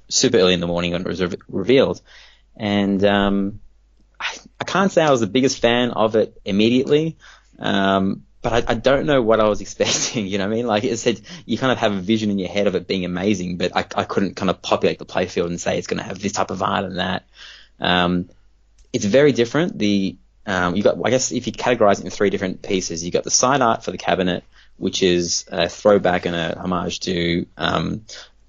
Speaker 3: super early in the morning when it was revealed. And I can't say I was the biggest fan of it immediately, but I don't know what I was expecting, you know what I mean? Like it said, you kind of have a vision in your head of it being amazing, but I couldn't kind of populate the playfield and say it's going to have this type of art and that. It's very different. You got, I guess if you categorize it in 3 different pieces, you got the side art for the cabinet, which is a throwback and a homage to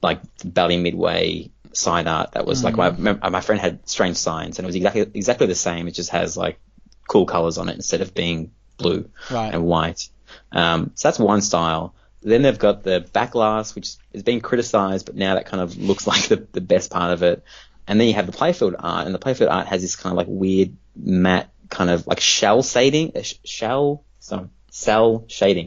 Speaker 3: like Bally Midway side art. That was like my friend had Strange Signs, and it was exactly the same. It just has like cool colors on it instead of being blue and white. So that's one style. Then they've got the backlash, which is being criticized, but now that kind of looks like the best part of it. And then you have the playfield art, and the playfield art has this kind of like weird matte kind of like cell shading.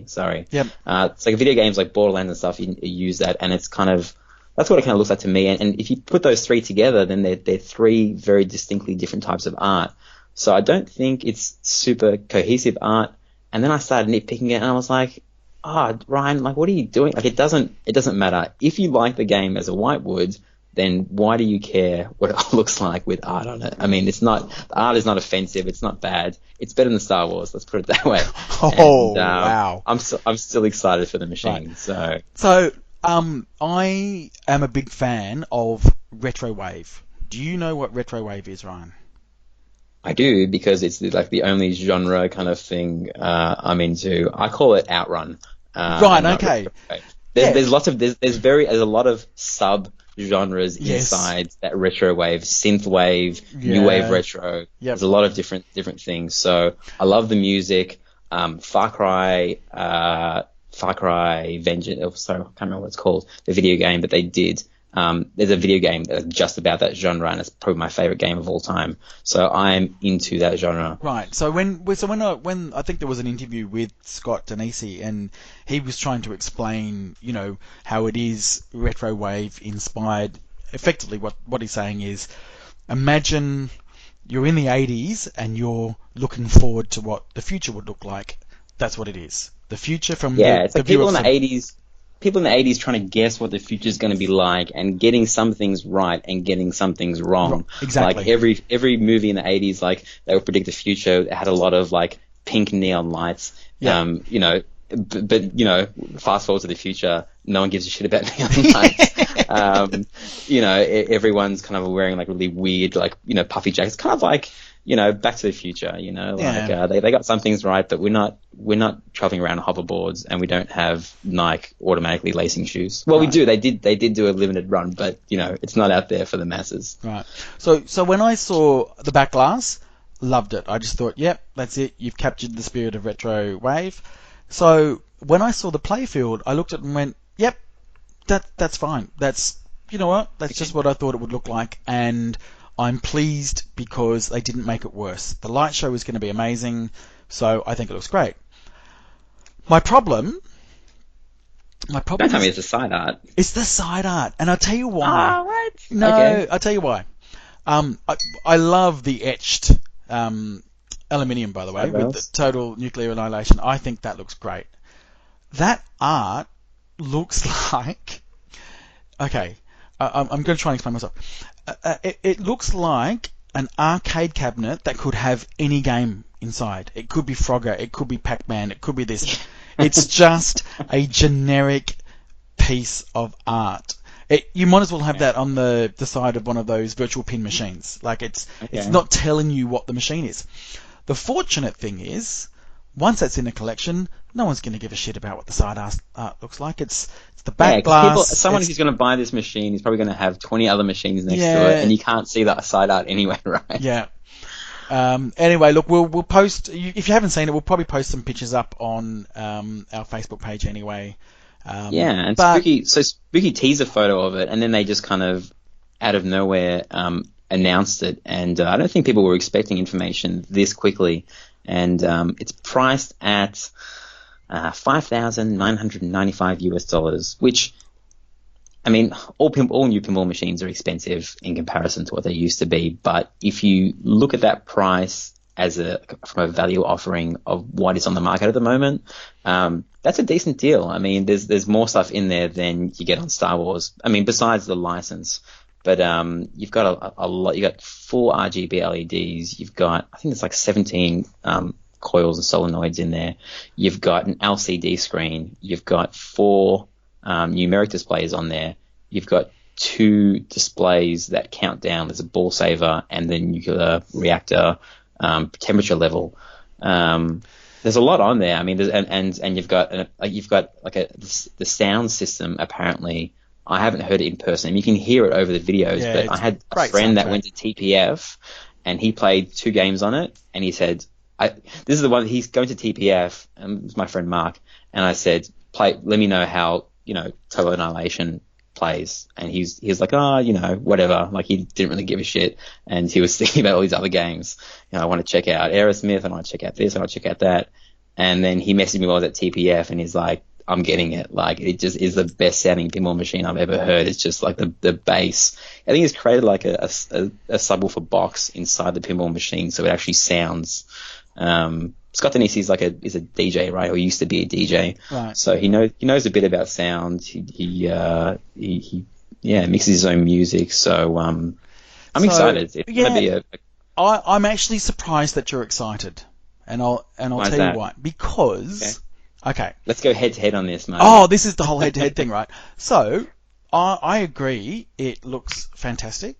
Speaker 3: Sorry.
Speaker 2: Yep.
Speaker 3: It's like video games like Borderlands and stuff. You use that, and it's kind of that's what it kind of looks like to me. And if you put those 3 together, then they're 3 very distinctly different types of art. So I don't think it's super cohesive art. And then I started nitpicking it, and I was like, Ryan, like, what are you doing? Like, it doesn't matter. If you like the game as a whitewood, then why do you care what it looks like with art on it? I mean, the art is not offensive. It's not bad. It's better than Star Wars. Let's put it that way.
Speaker 2: Wow.
Speaker 3: I'm still excited for the machine.
Speaker 2: Right. So, I am a big fan of retrowave. Do you know what retrowave is, Ryan?
Speaker 3: I do, because it's like the only genre kind of thing I'm into. I call it Outrun.
Speaker 2: Right. Okay.
Speaker 3: There's a lot of sub genres inside that retro wave, synth wave, new wave retro. There's a lot of different things. So I love the music. Far Cry Vengeance. Oh, sorry, I can't remember what it's called. The video game that they did. There's a video game that's just about that genre, and it's probably my favorite game of all time. So I'm into that genre.
Speaker 2: Right. So when I think there was an interview with Scott Danesi, and he was trying to explain, how it is retro wave inspired. Effectively, what he's saying is, imagine you're in the 80s and you're looking forward to what the future would look like. That's what it is. The future from
Speaker 3: it's like people in the 80s. People in the 80s trying to guess what the future is going to be like, and getting some things right and getting some things wrong.
Speaker 2: Exactly.
Speaker 3: Like every movie in the 80s, like they would predict the future. It had a lot of like pink neon lights.
Speaker 2: Yeah.
Speaker 3: But fast forward to the future, no one gives a shit about neon lights. Everyone's kind of wearing like really weird, like, puffy jackets, kind of like, Back to the Future, they got some things right, but we're not traveling around on hoverboards, and we don't have Nike automatically lacing shoes. Well, right. We do. They did do a limited run, but it's not out there for the masses.
Speaker 2: Right. So when I saw the back glass, loved it. I just thought, yep, that's it. You've captured the spirit of retro wave. So when I saw the playfield, I looked at it and went, yep, that's fine. That's, that's just what I thought it would look like, and I'm pleased because they didn't make it worse. The light show is going to be amazing, so I think it looks great. My problem
Speaker 3: Don't tell me it's the side art.
Speaker 2: It's the side art, and I'll tell you why.
Speaker 3: Oh, what?
Speaker 2: No,
Speaker 3: okay.
Speaker 2: I'll tell you why. I love the etched aluminium, by the way, with the total nuclear annihilation. I think that looks great. That art looks like... Okay, I'm going to try and explain myself. It looks like an arcade cabinet that could have any game inside. It could be Frogger, it could be Pac-Man, it could be this. It's just a generic piece of art. You might as well have that on the side of one of those virtual pin machines. Like it's not telling you what the machine is. The fortunate thing is, once that's in a collection, no one's going to give a shit about what the side art looks like. It's the back glass.
Speaker 3: Someone who's going to buy this machine is probably going to have 20 other machines next to it, and you can't see that side art anyway, right?
Speaker 2: Yeah. Anyway, look, we'll post. If you haven't seen it, we'll probably post some pictures up on our Facebook page anyway.
Speaker 3: Spooky teased a photo of it, and then they just kind of out of nowhere announced it, and I don't think people were expecting information this quickly. And it's priced at $5,995 which, I mean, all new pinball machines are expensive in comparison to what they used to be. But if you look at that price from a value offering of what is on the market at the moment, that's a decent deal. I mean, there's more stuff in there than you get on Star Wars. I mean, besides the license. But you've got a lot. You got 4 RGB LEDs. You've got, I think it's like 17 coils and solenoids in there. You've got an LCD screen. You've got 4 numeric displays on there. You've got 2 displays that count down. There's a ball saver and the nuclear reactor temperature level. There's a lot on there. I mean, and you've got the sound system apparently. I haven't heard it in person. You can hear it over the videos, but I had a friend that went to TPF, and he played 2 games on it, and he said, "This is the one." He's going to TPF, and it's my friend Mark, and I said, "Let me know how Total Annihilation plays," and he's like, whatever. Like he didn't really give a shit, and he was thinking about all these other games. I want to check out Aerosmith, and I want to check out this, and I want to check out that, and then he messaged me while I was at TPF, and he's like, I'm getting it. Like, it just is the best sounding pinball machine I've ever heard. It's just like the bass. I think it's created like a subwoofer box inside the pinball machine, so it actually sounds. Scott Denise is a DJ, right? Or used to be a DJ,
Speaker 2: right? So
Speaker 3: he knows a bit about sound. He mixes his own music. So I'm excited. It's gonna be
Speaker 2: I'm actually surprised that you're excited, and I'll tell you why. Because. Okay.
Speaker 3: Let's go head to head on this, mate.
Speaker 2: Oh, this is the whole head to head thing, right? So, I agree. It looks fantastic.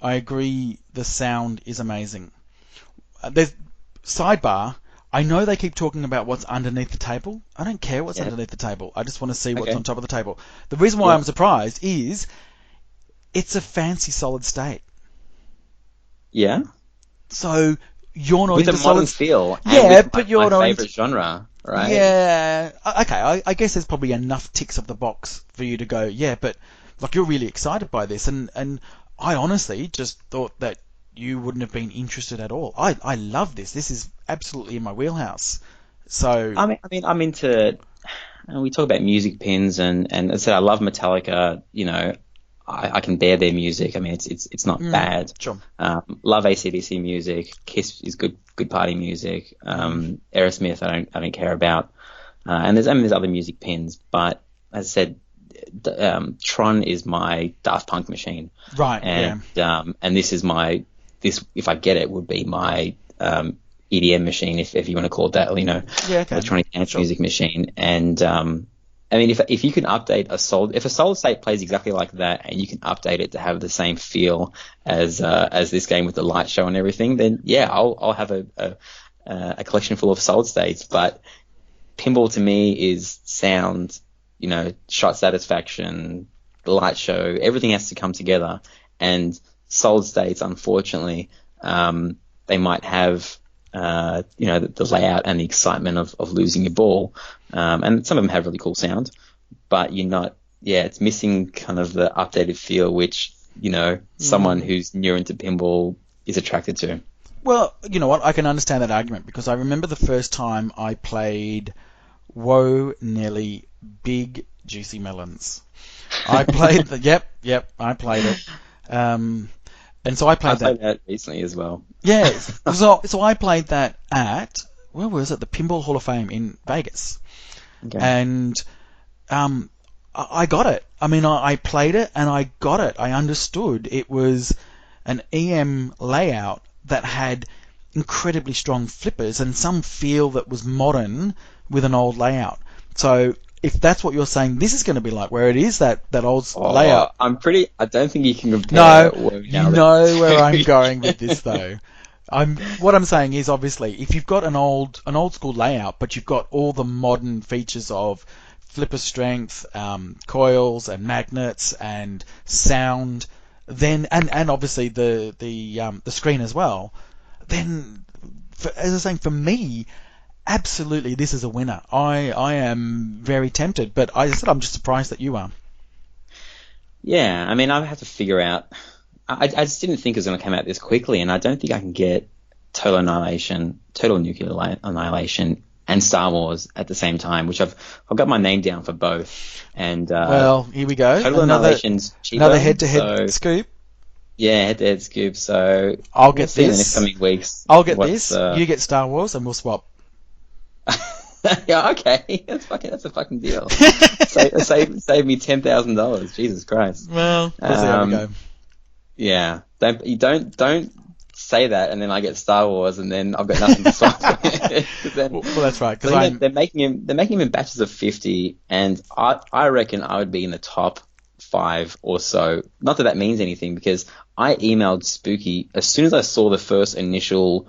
Speaker 2: I agree. The sound is amazing. There's sidebar. I know they keep talking about what's underneath the table. I don't care what's underneath the table. I just want to see what's on top of the table. The reason why I'm surprised is it's a fancy solid state.
Speaker 3: Yeah.
Speaker 2: So you're not
Speaker 3: with
Speaker 2: into
Speaker 3: a modern
Speaker 2: solid
Speaker 3: feel.
Speaker 2: Yeah, but you're not
Speaker 3: my
Speaker 2: into
Speaker 3: favorite genre. Right.
Speaker 2: Yeah. Okay. I guess there's probably enough ticks of the box for you to go, yeah, but like you're really excited by this, and I honestly just thought that you wouldn't have been interested at all. I love this. This is absolutely in my wheelhouse. So
Speaker 3: I mean, I'm into. We talk about music pins, and as I said, I love Metallica. I can bear their music. I mean, it's not bad.
Speaker 2: Sure.
Speaker 3: Love AC/DC music. Kiss is good party music. Aerosmith, I don't care about. And there's other music pins, but as I said, Tron is my Daft Punk machine.
Speaker 2: Right.
Speaker 3: And this is if I get it, would be my EDM machine, if you want to call it that,
Speaker 2: Yeah, okay.
Speaker 3: electronic dance music machine. And I mean, if you can update if a solid state plays exactly like that, and you can update it to have the same feel as this game with the light show and everything, then yeah, I'll have a collection full of solid states. But pinball to me is sound, shot satisfaction, the light show, everything has to come together. And solid states, unfortunately, they might have the layout and the excitement of losing your ball. And some of them have really cool sound, but it's missing kind of the updated feel, which, someone who's new into pinball is attracted to.
Speaker 2: Well, you know what? I can understand that argument, because I remember the first time I played Whoa Nelly Big Juicy Melons. I played I played it. And so I played
Speaker 3: that recently as well.
Speaker 2: Yeah, so I played that at, where was it? The Pinball Hall of Fame in Vegas.
Speaker 3: Okay.
Speaker 2: And I got it. I mean, I played it and I got it. I understood. It was an EM layout that had incredibly strong flippers and some feel that was modern with an old layout. So if that's what you're saying, this is going to be like, where it is that old layout.
Speaker 3: I don't think you can compare.
Speaker 2: No, you know where I'm going with this though. What I'm saying is, obviously, if you've got an old school layout, but you've got all the modern features of flipper strength, coils and magnets and sound, then and obviously the screen as well, then as I was saying, for me, absolutely, this is a winner. I am very tempted, but I said I'm just surprised that you are.
Speaker 3: Yeah, I mean, I have to figure out. I just didn't think it was going to come out this quickly, and I don't think I can get Total Nuclear Annihilation, and Star Wars at the same time, which I've got my name down for both. And
Speaker 2: well, here we go.
Speaker 3: Total Annihilation's cheaper,
Speaker 2: another head-to-head scoop.
Speaker 3: Yeah, head-to-head scoop. So
Speaker 2: I'll get this
Speaker 3: in the next coming weeks.
Speaker 2: I'll get this. You get Star Wars, and we'll swap.
Speaker 3: Yeah, okay. That's a fucking deal. Save me $10,000. Jesus Christ.
Speaker 2: Well, we'll see how we go.
Speaker 3: Yeah. Don't say that, and then I get Star Wars, and then I've got nothing to swap.
Speaker 2: Well, that's right.
Speaker 3: Because they're making him in batches of 50, and I reckon I would be in the top 5 or so. Not that means anything, because I emailed Spooky as soon as I saw the first initial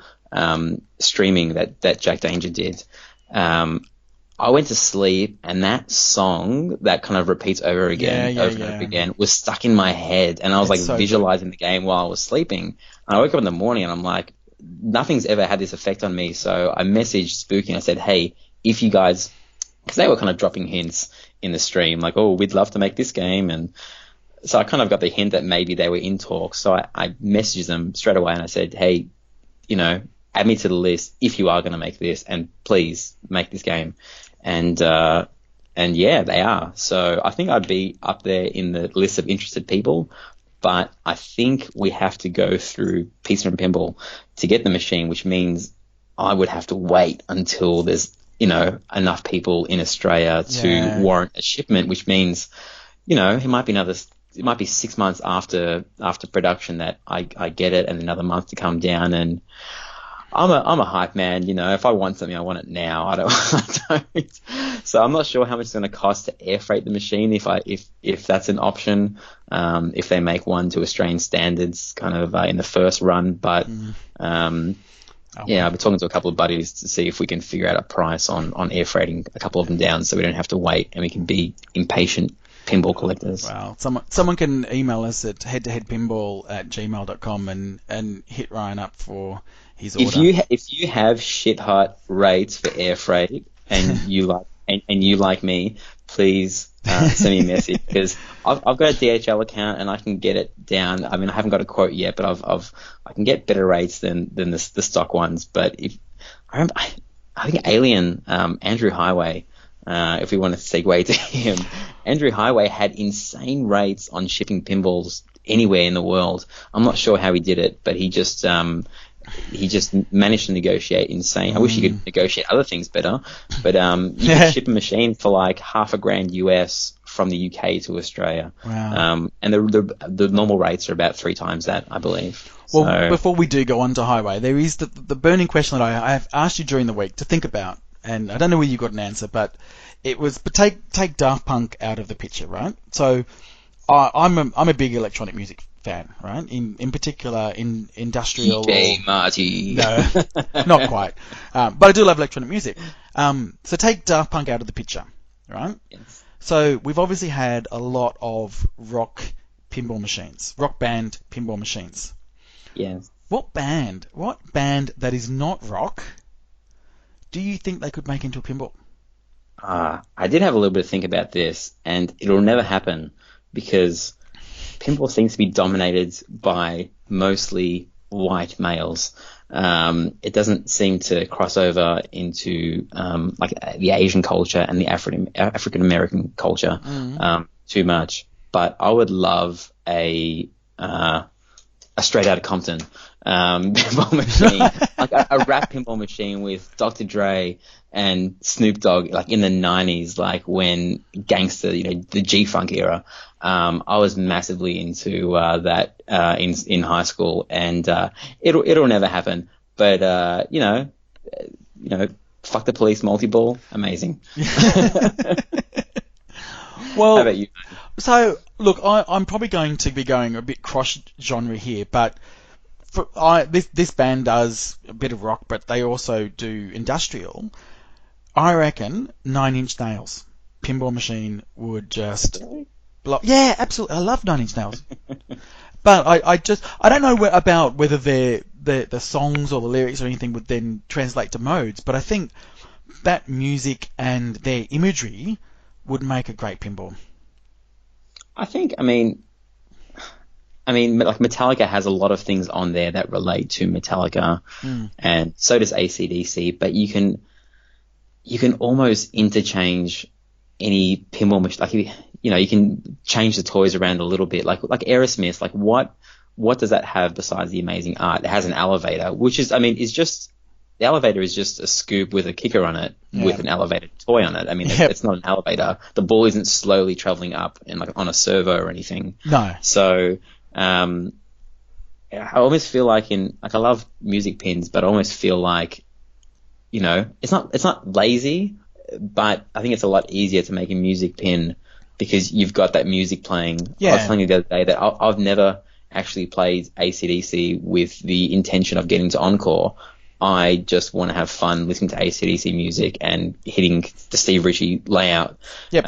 Speaker 3: streaming that Jack Danger did. I went to sleep, and that song that kind of repeats over again and over again was stuck in my head, and I was visualizing the game while I was sleeping. And I woke up in the morning, and I'm like, nothing's ever had this effect on me. So I messaged Spooky and I said, hey, if you guys, because they were kind of dropping hints in the stream, like, oh, we'd love to make this game, and so I kind of got the hint that maybe they were in talks. So I messaged them straight away, and I said, hey, add me to the list if you are going to make this, and please make this game. And yeah, they are. So I think I'd be up there in the list of interested people, but I think we have to go through Pizza and Pinball to get the machine, which means I would have to wait until there's, enough people in Australia to warrant a shipment, which means, it might be 6 months after production that I get it, and another month to come down. And I'm a hype man, if I want something, I want it now. I don't. So I'm not sure how much it's going to cost to air freight the machine, if that's an option, if they make one to Australian standards kind of in the first run. But I've been talking to a couple of buddies to see if we can figure out a price on air freighting a couple of them down, so we don't have to wait and we can be impatient pinball collectors.
Speaker 2: Wow. Someone can email us at headtoheadpinball@gmail.com and hit Ryan up for his order.
Speaker 3: If you have shit hot rates for air freight and you like me, please send me a message, because I've got a DHL account and I can get it down. I mean, I haven't got a quote yet, but I can get better rates than the stock ones. But I think Alien, Andrew Highway, if we want to segue to him, Andrew Highway had insane rates on shipping pinballs anywhere in the world. I'm not sure how he did it, but he just he just managed to negotiate insane. I wish he could negotiate other things better, but you could ship a machine for like $5,000 US from the UK to Australia.
Speaker 2: Wow.
Speaker 3: And the normal rates are about 3 times that, I believe.
Speaker 2: Well,
Speaker 3: So,
Speaker 2: before we do go on to Highway, there is the burning question that I have asked you during the week to think about, and I don't know whether you got an answer, but it was, but take Daft Punk out of the picture, right? So I'm a big electronic music fan, right? In particular, in industrial.
Speaker 3: DJ Marty.
Speaker 2: No, not quite. But I do love electronic music. So take Daft Punk out of the picture, right?
Speaker 3: Yes.
Speaker 2: So we've obviously had a lot of rock pinball machines, rock band pinball machines.
Speaker 3: Yes.
Speaker 2: What band that is not rock do you think they could make into a pinball?
Speaker 3: I did have a little bit of think about this, and it'll never happen because pinball seems to be dominated by mostly white males. It doesn't seem to cross over into like the Asian culture and the African American culture too much. But I would love a straight out of Compton pinball machine, like a rap pinball machine with Dr. Dre and Snoop Dogg, like in the 90s, like when gangster, the G-Funk era. I was massively into that in high school, and it'll never happen. But fuck the police multi-ball, amazing.
Speaker 2: Well,
Speaker 3: how about you?
Speaker 2: So look, I'm probably going to be going a bit cross-genre here, but this band does a bit of rock, but they also do industrial. I reckon 9 Inch Nails pinball machine would just block. Yeah, absolutely. I love 9 Inch Nails. But I don't know about whether the songs or the lyrics or anything would then translate to modes, but I think that music and their imagery would make a great pinball.
Speaker 3: I mean, like Metallica has a lot of things on there that relate to Metallica, and so does AC/DC. But you can almost interchange any pinball machine. Like you can change the toys around a little bit. Like Aerosmith. Like what does that have besides the amazing art? It has an elevator, which is the elevator is just a scoop with a kicker on it, with an elevated toy on it. I mean, it's not an elevator. The ball isn't slowly traveling up on a servo or anything.
Speaker 2: No.
Speaker 3: So, I almost feel like I love music pins, but I almost feel like, it's not lazy, but I think it's a lot easier to make a music pin because you've got that music playing.
Speaker 2: Yeah.
Speaker 3: I was telling you the other day that I've never actually played AC/DC with the intention of getting to Encore. I just want to have fun listening to AC/DC music and hitting the Steve Ritchie layout.
Speaker 2: Yep.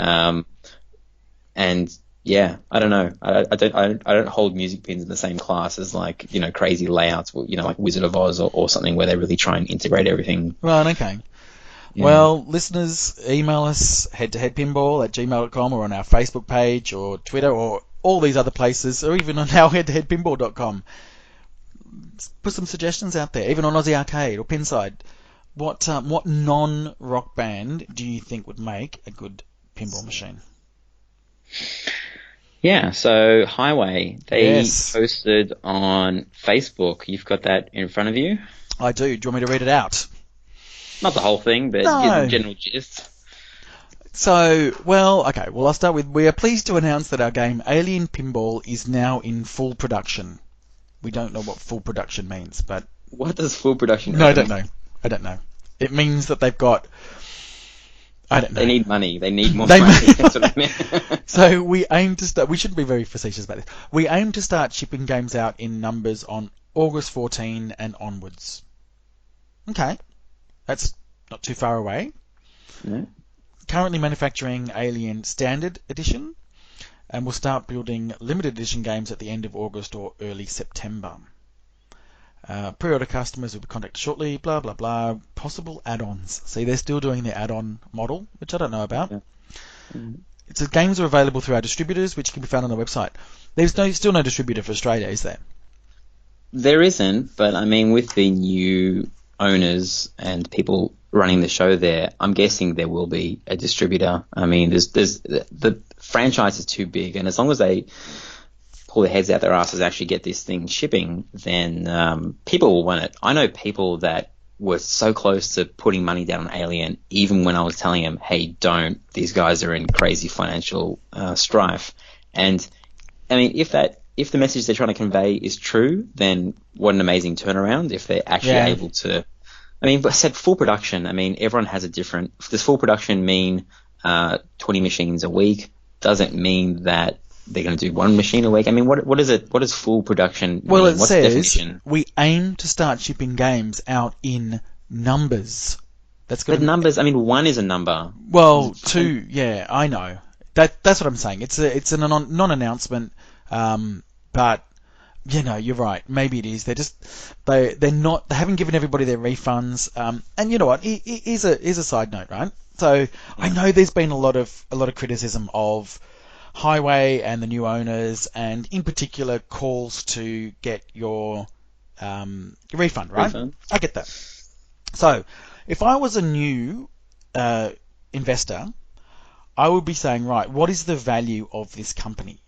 Speaker 3: And yeah, I don't know. I don't hold music pins in the same class as like, crazy layouts, like Wizard of Oz or something where they really try and integrate everything.
Speaker 2: Right, okay. Yeah. Well, listeners, email us head2headpinball@gmail.com or on our Facebook page or Twitter or all these other places, or even on our head2headpinball.com. Put some suggestions out there, even on Aussie Arcade or Pinside. What non-rock band do you think would make a good pinball machine?
Speaker 3: Yeah, so Highway, they posted on Facebook. You've got that in front of you?
Speaker 2: I do. Do you want me to read it out?
Speaker 3: Not the whole thing, but get the general gist.
Speaker 2: So, okay. Well, I'll start with, we are pleased to announce that our game Alien Pinball is now in full production. We don't know what full production means, but...
Speaker 3: What does full production mean?
Speaker 2: No, I don't know. It means that they've got... I don't know.
Speaker 3: They need money. They need more money. That's what I mean.
Speaker 2: So we aim to start... We shouldn't be very facetious about this. We aim to start shipping games out in numbers on August 14 and onwards. Okay. That's not too far away.
Speaker 3: No.
Speaker 2: Currently manufacturing Alien Standard Edition, and we'll start building limited edition games at the end of August or early September. Pre-order customers will be contacted shortly, blah, blah, blah. Possible add-ons. See, they're still doing the add-on model, which I don't know about. Yeah. So games are available through our distributors, which can be found on the website. There's still no distributor for Australia, is there?
Speaker 3: There isn't, but I mean, with the new owners and people running the show there, I'm guessing there will be a distributor. I mean, there's the franchise is too big, and as long as they pull their heads out their asses, actually get this thing shipping, then people will want it. I know people that were so close to putting money down on Alien, even when I was telling them, hey, don't. These guys are in crazy financial strife. And I mean, if the message they're trying to convey is true, then what an amazing turnaround if they're actually able to. I mean, but I said full production. I mean, everyone has a different. Does full production mean 20 machines a week? Doesn't mean that they're going to do one machine a week. I mean, what is it? What does full production mean?
Speaker 2: Well, it
Speaker 3: What's
Speaker 2: says
Speaker 3: the definition?
Speaker 2: we aim to start shipping games out in numbers. That's good.
Speaker 3: But numbers. I mean, one is a number.
Speaker 2: Well, two. Yeah, I know. That's what I'm saying. It's a non-announcement. But you know, you're right. Maybe it is. They haven't given everybody their refunds. And you know what? Here's a side note, right? So I know there's been a lot of criticism of Highway and the new owners, and in particular calls to get your refund, right?
Speaker 3: Refund.
Speaker 2: I get that. So if I was a new investor, I would be saying, right, what is the value of this company?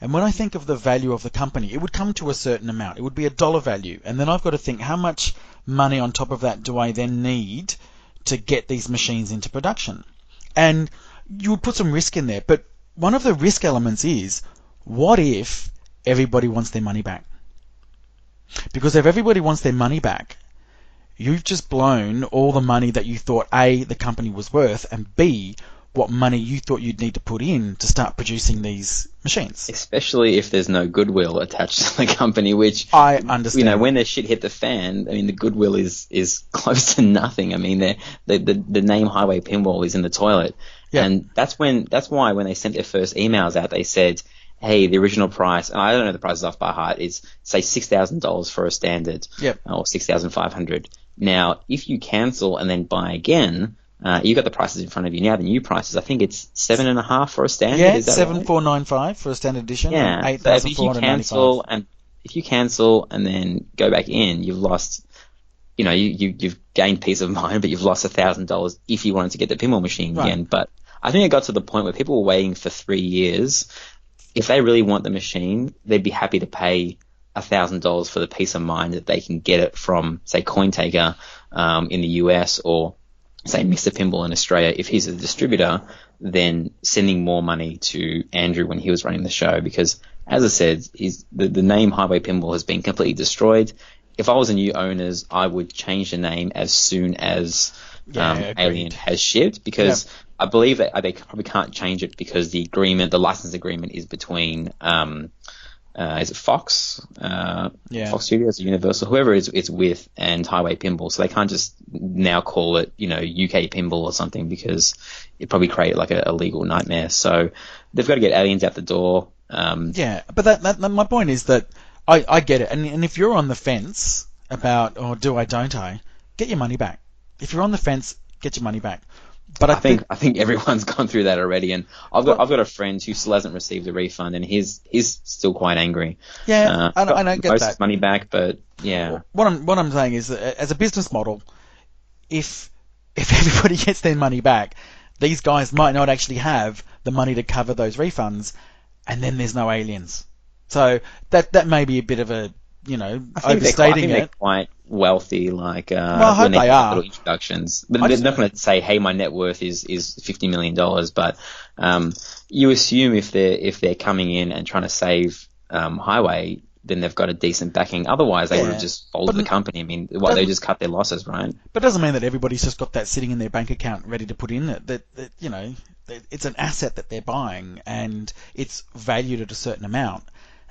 Speaker 2: And when I think of the value of the company, it would come to a certain amount. It would be a dollar value. And then I've got to think, how much money on top of that do I then need to get these machines into production? And you would put some risk in there. But one of the risk elements is, what if everybody wants their money back? Because if everybody wants their money back, you've just blown all the money that you thought, A, the company was worth, and B, what money you thought you'd need to put in to start producing these machines. Especially
Speaker 3: if there's no goodwill attached to the company, which
Speaker 2: I understand.
Speaker 3: You know, when the shit hit the fan, I mean, the goodwill is close to nothing. I mean, the name Highway Pinball is in the toilet, and that's why when they sent their first emails out, they said, hey, the original price, and I don't know the prices off by heart, is say $6,000 for a standard, or $6,500. Now, if you cancel and then buy again, you got the prices in front of you now. The new prices, I think it's $7.5 for a standard.
Speaker 2: Yeah,
Speaker 3: is that
Speaker 2: $7,495 right? For a standard edition.
Speaker 3: Yeah,
Speaker 2: $8,495.
Speaker 3: If you cancel and then go back in, you've lost. You know, you've gained peace of mind, but you've lost $1,000 if you wanted to get the pinball machine again. But I think it got to the point where people were waiting for 3 years. If they really want the machine, they'd be happy to pay $1,000 for the peace of mind that they can get it from, say, CoinTaker in the US, or say Mr. Pinball in Australia. If he's a distributor, then sending more money to Andrew when he was running the show, because as I said, the name Highway Pinball has been completely destroyed. If I was a new owners, I would change the name as soon as Alien has shipped, because I believe that they probably can't change it because the license agreement is between is it Fox? Fox Studios, Universal, whoever it's with, and Highway Pinball. So they can't just now call it, you know, UK Pinball or something, because it probably create like a legal nightmare. So they've got to get Aliens out the door.
Speaker 2: But that my point is that I get it, and if you're on the fence about, do I, don't I, get your money back. If you're on the fence, get your money back. But I think everyone's gone through that already, and I've got a friend who still hasn't received a refund, and he's still quite angry. Yeah, I don't get
Speaker 3: most
Speaker 2: that.
Speaker 3: His money back, but yeah.
Speaker 2: What I'm saying is, that as a business model, if everybody gets their money back, these guys might not actually have the money to cover those refunds, and then there's no Aliens. So that may be a bit of a, you know, overstating
Speaker 3: they're quite wealthy, like
Speaker 2: I hope they are.
Speaker 3: Little introductions, but they're not going to say, "Hey, my net worth is $50 million." But you assume if they're coming in and trying to save Highway, then they've got a decent backing. Otherwise, they would have just folded the company. I mean, they just cut their losses, right?
Speaker 2: But it doesn't mean that everybody's just got that sitting in their bank account ready to put in. That you know, it's an asset that they're buying, and it's valued at a certain amount.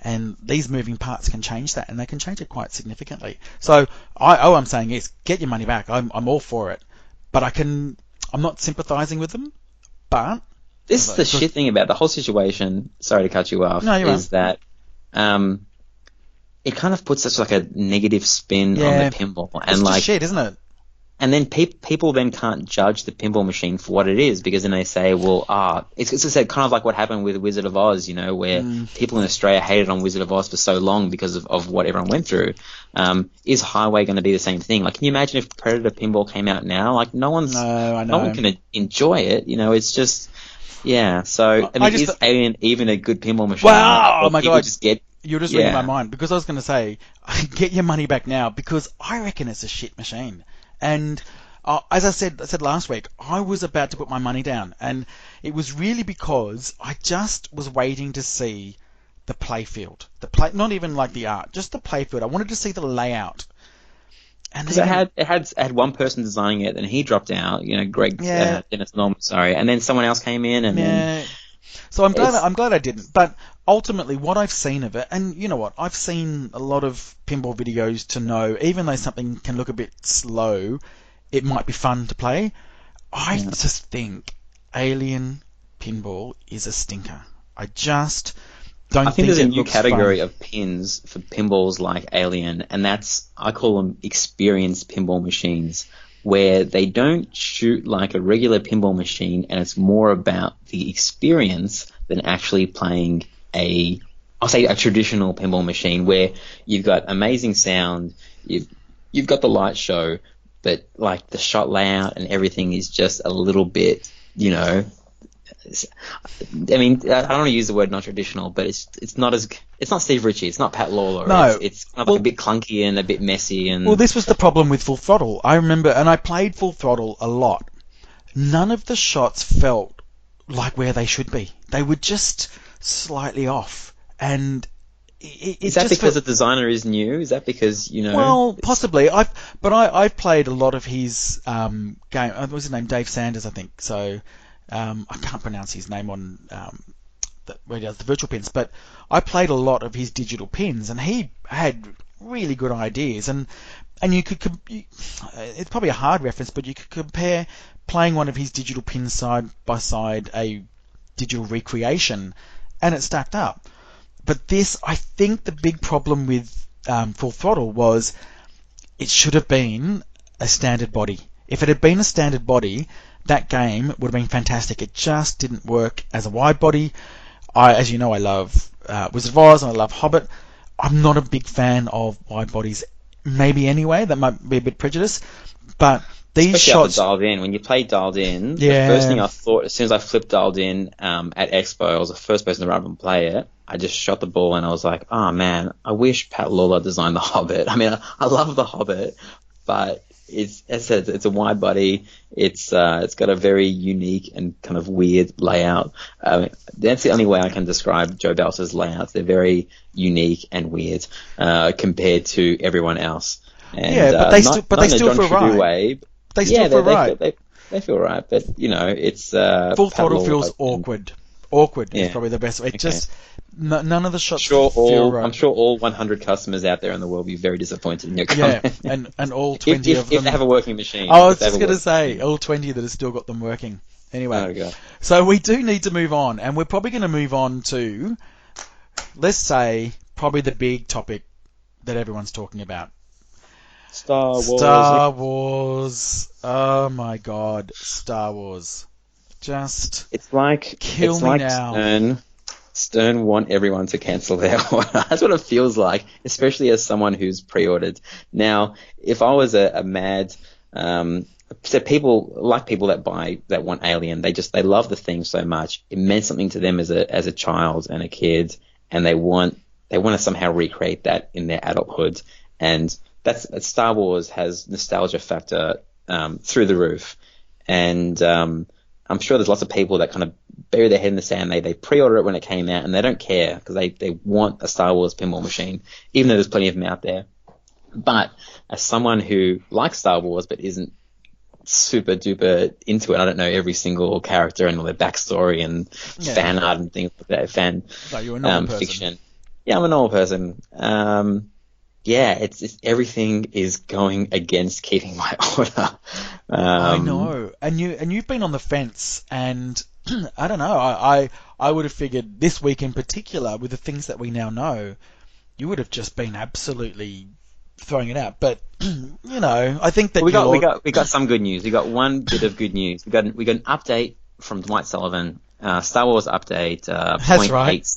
Speaker 2: And these moving parts can change that, and they can change it quite significantly. So all I'm saying is, get your money back. I'm all for it, but I'm not sympathising with them. But
Speaker 3: this is the shit thing about the whole situation. Sorry to cut you off.
Speaker 2: No,
Speaker 3: is that it kind of puts such like a negative spin on the pinball, and
Speaker 2: it's
Speaker 3: like
Speaker 2: just shit, isn't it?
Speaker 3: And then people then can't judge the pinball machine for what it is, because then they say, well, it's kind of like what happened with Wizard of Oz, you know, where people in Australia hated on Wizard of Oz for so long because of what everyone went through. Is Highway going to be the same thing? Like, can you imagine if Predator Pinball came out now? Like, no one can enjoy it. You know, it's just, yeah. So, I mean, is Alien even a good pinball machine?
Speaker 2: Wow, oh my God.
Speaker 3: Just get
Speaker 2: You're just reading my mind, because I was going to say, get your money back now, because I reckon it's a shit machine. And as I said last week, I was about to put my money down, and it was really because I just was waiting to see the playfield. Not even like the art, just the playfield. I wanted to see the layout.
Speaker 3: Because it had one person designing it, and he dropped out. Greg Dennis Norman, sorry, and then someone else came in, and then.
Speaker 2: So I'm glad I didn't. But ultimately, what I've seen of it, and you know what, I've seen a lot of pinball videos to know, even though something can look a bit slow, it might be fun to play. I just think Alien Pinball is a stinker. I just don't think
Speaker 3: I think there's a new category
Speaker 2: fun.
Speaker 3: of pins for pinballs like Alien, and I call them experienced pinball machines, where they don't shoot like a regular pinball machine, and it's more about the experience than actually playing a traditional pinball machine, where you've got amazing sound, you've got the light show, but like the shot layout and everything is just a little bit, I mean, I don't want to use the word non-traditional, but it's not Steve Ritchie, it's not Pat Lawler.
Speaker 2: No.
Speaker 3: It's kind of like a bit clunky and a bit messy. And
Speaker 2: well, this was the problem with Full Throttle. I remember, and I played Full Throttle a lot. None of the shots felt like where they should be. They were just slightly off, and
Speaker 3: is that because the designer is new? Is that because
Speaker 2: Well, possibly. I've played a lot of his game. What was his name? Dave Sanders, I think. So. I can't pronounce his name on where he does the virtual pins, but I played a lot of his digital pins, and he had really good ideas. And you could, it's probably a hard reference, but you could compare playing one of his digital pins side by side a digital recreation, and it stacked up. But this, I think, the big problem with Full Throttle was it should have been a standard body. If it had been a standard body, that game would have been fantastic. It just didn't work as a wide body. As you know, I love Wizard of Oz and I love Hobbit. I'm not a big fan of wide bodies, maybe anyway. That might be a bit prejudiced. But these shots...
Speaker 3: Dialed In. When you play Dialed In, the first thing I thought, as soon as I flipped Dialed In at Expo, I was the first person to run up and play it. I just shot the ball and I was like, oh man, I wish Pat Lawler designed The Hobbit. I mean, I love The Hobbit, but... As I said, it's a wide body. It's got a very unique and kind of weird layout. That's the only way I can describe Joe Belter's layouts. They're very unique and weird compared to everyone else. And,
Speaker 2: but they still feel right. They still feel right.
Speaker 3: They feel right, but it's
Speaker 2: Full Throttle feels awkward. Awkward is probably the best way. Just none of the shots feel right.
Speaker 3: I'm sure all 100 customers out there in the world will be very disappointed in your company.
Speaker 2: Yeah, and all 20 of them...
Speaker 3: If they have a working machine.
Speaker 2: I was just going to say, all 20 that have still got them working. Anyway, so we do need to move on, and we're probably going to move on to, let's say, probably the big topic that everyone's talking about.
Speaker 3: Star Wars.
Speaker 2: Oh my God, Star Wars. Just kill me now.
Speaker 3: Stern want everyone to cancel their order. That's what it feels like, especially as someone who's pre-ordered. Now, if I was a mad, so people that want Alien, they love the theme so much. It meant something to them as a child and a kid, and they want to somehow recreate that in their adulthood. And that's Star Wars has nostalgia factor through the roof, and I'm sure there's lots of people that kind of bury their head in the sand. They pre-order it when it came out, and they don't care because they want a Star Wars pinball machine, even though there's plenty of them out there. But as someone who likes Star Wars but isn't super duper into it, I don't know every single character and all their backstory and fan art and things like that.
Speaker 2: You're a normal
Speaker 3: fiction.
Speaker 2: person.
Speaker 3: Yeah, I'm a normal person. It's everything is going against keeping my order.
Speaker 2: I know, and you've been on the fence, and I don't know. I would have figured this week in particular, with the things that we now know, you would have just been absolutely throwing it out. But I think that
Speaker 3: we got some good news. We got one bit of good news. We got an update from Dwight Sullivan. Star Wars update 0.87.
Speaker 2: Right.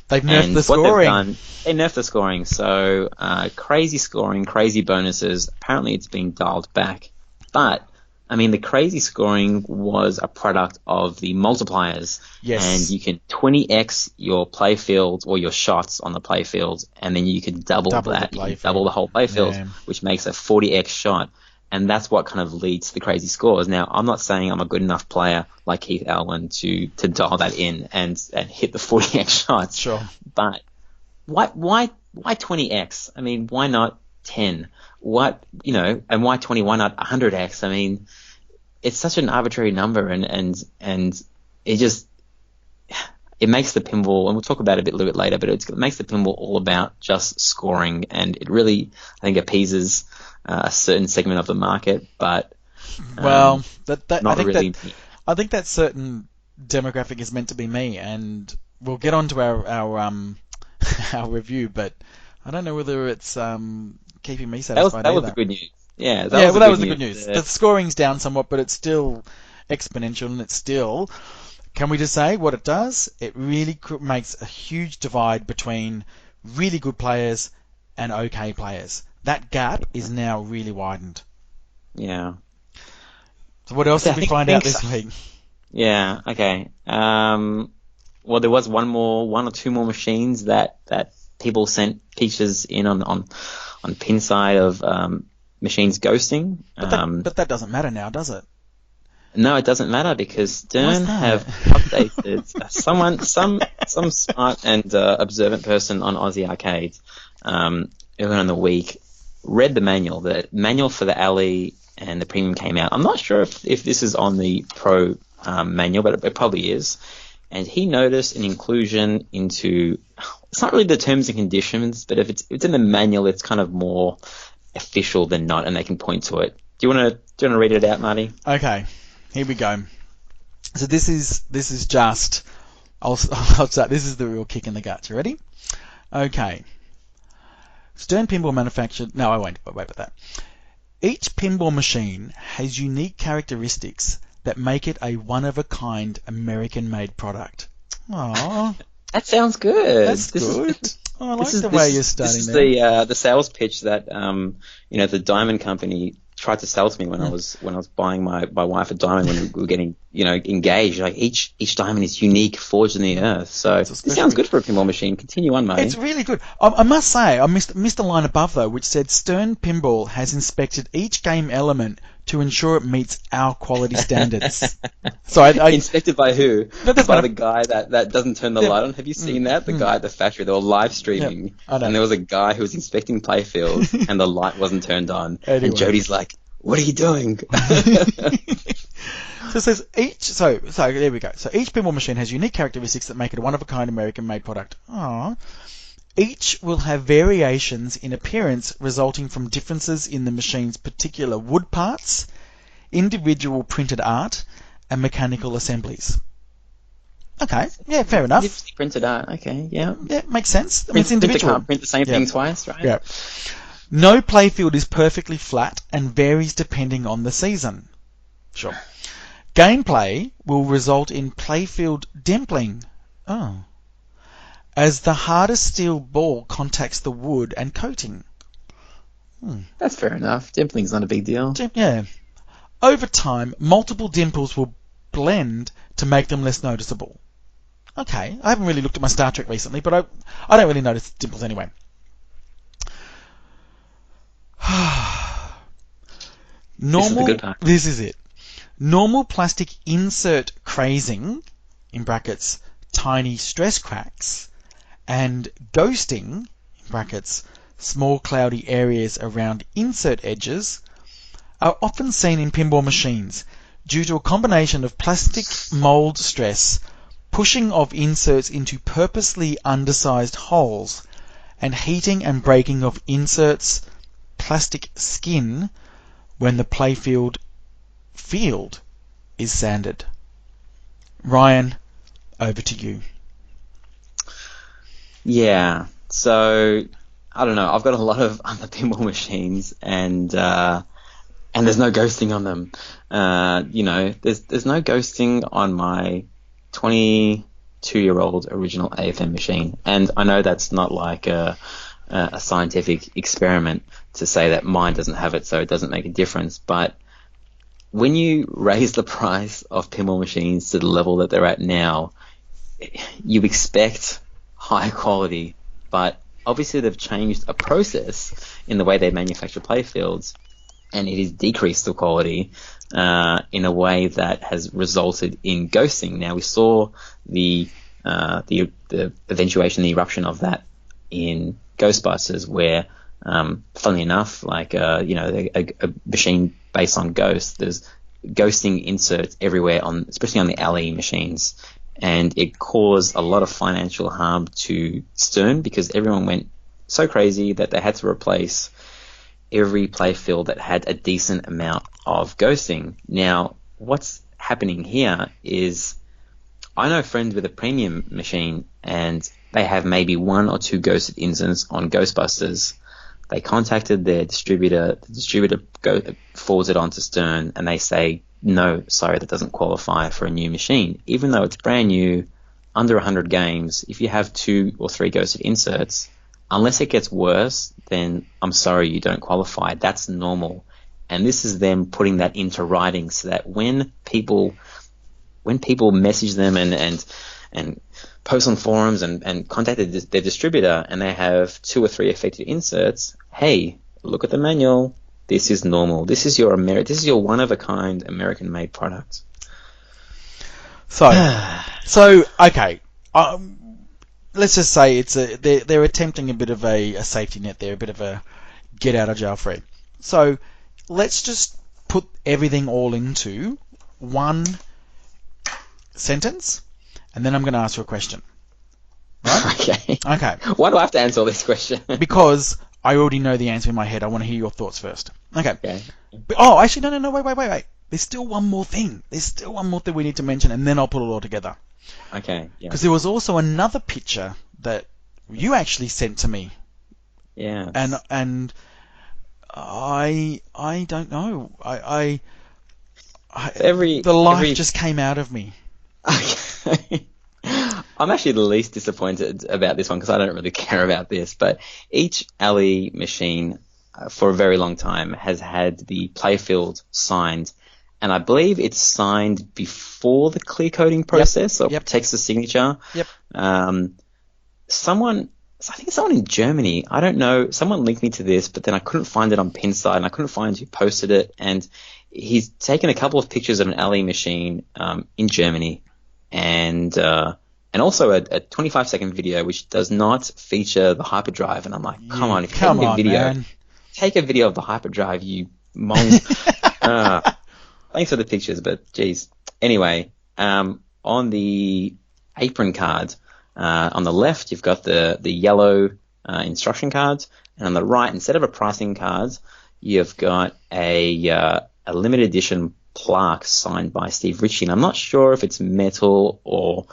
Speaker 2: They've nerfed the scoring.
Speaker 3: They nerfed the scoring. So crazy scoring, crazy bonuses. Apparently it's been dialed back. But I mean, the crazy scoring was a product of the multipliers.
Speaker 2: Yes.
Speaker 3: And you can 20x your playfield or your shots on the playfield, and then you can double that. You can double the whole playfield, which makes a 40x shot. And that's what kind of leads to the crazy scores. Now, I'm not saying I'm a good enough player like Keith Allen to dial that in and hit the 40x shots.
Speaker 2: Sure.
Speaker 3: But why 20x? I mean, why not 10? And why 20? Why not 100x? I mean, it's such an arbitrary number, and it makes the pinball, and we'll talk about it a little bit later, but it makes the pinball all about just scoring, and it really, I think, appeases a certain segment of the market, but
Speaker 2: I think that certain demographic is meant to be me, and we'll get on to our review, but I don't know whether it's keeping me satisfied.
Speaker 3: That was the good news. Yeah,
Speaker 2: that was the good news. The scoring's down somewhat, but it's still exponential, and it's still. Can we just say what it does? It really makes a huge divide between really good players and okay players. That gap is now really widened.
Speaker 3: Yeah.
Speaker 2: So what else did we find out this week?
Speaker 3: Yeah. Okay. Well, there was one or two more machines that people sent pictures in on pin side of machines ghosting.
Speaker 2: But that doesn't matter now, does it?
Speaker 3: No, it doesn't matter because Stern have updated some smart and observant person on Aussie Arcades earlier in the week read the manual. The manual for the Alley and the Premium came out. I'm not sure if this is on the Pro manual, but it probably is. And he noticed an inclusion into, it's not really the terms and conditions, but if it's in the manual, it's kind of more official than not, and they can point to it. Do you want to read it out, Marty?
Speaker 2: Okay, here we go. So this is just, I'll start. This is the real kick in the guts. You ready? Okay. Stern Pinball manufactured. No, I won't wait for that. Each pinball machine has unique characteristics that make it a one-of-a-kind American-made product. Aww.
Speaker 3: That sounds good.
Speaker 2: That's good. I like the way you're starting there. This
Speaker 3: is the sales pitch that the Diamond Company tried to sell to me when I was buying my wife a diamond when we were getting engaged. Like each diamond is unique, forged in the earth. So this sounds good for a pinball machine. Continue on, mate.
Speaker 2: It's really good. I must say, I missed a line above though, which said Stern Pinball has inspected each game element to ensure it meets our quality standards. So
Speaker 3: inspected by who? By the guy that doesn't turn the light on. Have you seen that? The guy at the factory, they were live streaming, and there was a guy who was inspecting playfields, and the light wasn't turned on. Anyway. And Jody's like, "What are you doing?"
Speaker 2: So it says so there we go. So each pinball machine has unique characteristics that make it a one-of-a-kind American-made product. Aww. Each will have variations in appearance resulting from differences in the machine's particular wood parts, individual printed art, and mechanical assemblies. Okay, yeah, fair enough.
Speaker 3: Printed art, okay, yeah.
Speaker 2: Yeah, makes sense. I mean, it's individual.
Speaker 3: Can't print the same thing twice, right?
Speaker 2: Yeah. No playfield is perfectly flat and varies depending on the season. Sure. Gameplay will result in playfield dimpling. Oh. As the harder steel ball contacts the wood and coating.
Speaker 3: That's fair enough. Dimpling's not a big deal.
Speaker 2: Yeah. Over time, multiple dimples will blend to make them less noticeable. Okay, I haven't really looked at my Star Trek recently, but I don't really notice dimples anyway.
Speaker 3: This is the good part.
Speaker 2: This is it. Normal plastic insert crazing, in brackets, tiny stress cracks, and ghosting, in brackets, small cloudy areas around insert edges, are often seen in pinball machines due to a combination of plastic mold stress, pushing of inserts into purposely undersized holes, and heating and breaking of inserts' plastic skin when the playfield field is sanded. Ryan, over to you. Yeah,
Speaker 3: so I don't know. I've got a lot of other pinball machines, and there's no ghosting on them. There's no ghosting on my 22-year-old original AFM machine, and I know that's not like a scientific experiment to say that mine doesn't have it, so it doesn't make a difference. But when you raise the price of pinball machines to the level that they're at now, you expect high quality, but obviously they've changed a process in the way they manufacture playfields, and it has decreased the quality in a way that has resulted in ghosting. Now, we saw the eventuation, the eruption of that in Ghostbusters, where, funnily enough, like a machine based on Ghost, there's ghosting inserts everywhere, especially on the alley machines, and it caused a lot of financial harm to Stern because everyone went so crazy that they had to replace every playfield that had a decent amount of ghosting. Now, what's happening here is I know friends with a premium machine and they have maybe 1 or 2 ghosted inserts on Ghostbusters. They contacted their distributor. The distributor forwards it on to Stern, and they say, no, sorry, that doesn't qualify for a new machine. Even though it's brand new, under 100 games, if you have 2 or 3 ghosted inserts, unless it gets worse, then I'm sorry, you don't qualify. That's normal. And this is them putting that into writing so that when people message them and post on forums and contact their distributor and they have 2 or 3 affected inserts, hey, look at the manual. This is normal. This is your one-of-a-kind American-made product.
Speaker 2: So okay. Let's just say they're attempting a bit of a safety net there, a bit of a get out of jail free. So let's just put everything all into one sentence, and then I'm going to ask you a question. Right? Okay.
Speaker 3: Why do I have to answer all this question?
Speaker 2: Because I already know the answer in my head. I want to hear your thoughts first. Okay. But, actually, no, wait. There's still one more thing. We need to mention, and then I'll put it all together.
Speaker 3: Okay.
Speaker 2: Because there was also another picture that you actually sent to me.
Speaker 3: Yeah.
Speaker 2: And I don't know. The life just came out of me.
Speaker 3: Okay. I'm actually the least disappointed about this one because I don't really care about this. But each alley machine for a very long time has had the playfield signed. And I believe it's signed before the clear coding process, or takes the signature.
Speaker 2: Yep.
Speaker 3: I think it's someone in Germany. I don't know. Someone linked me to this, but then I couldn't find it on Pinside, and I couldn't find who posted it. And he's taken a couple of pictures of an alley machine in Germany, and also a 25-second video which does not feature the hyperdrive. And I'm like, come on, if you take a video, man. Take a video of the hyperdrive, you mong. Thanks for the pictures, but geez. Anyway, on the apron card, on the left, you've got the yellow instruction cards, and on the right, instead of a pricing card, you've got a limited edition plaque signed by Steve Ritchie. And I'm not sure if it's metal or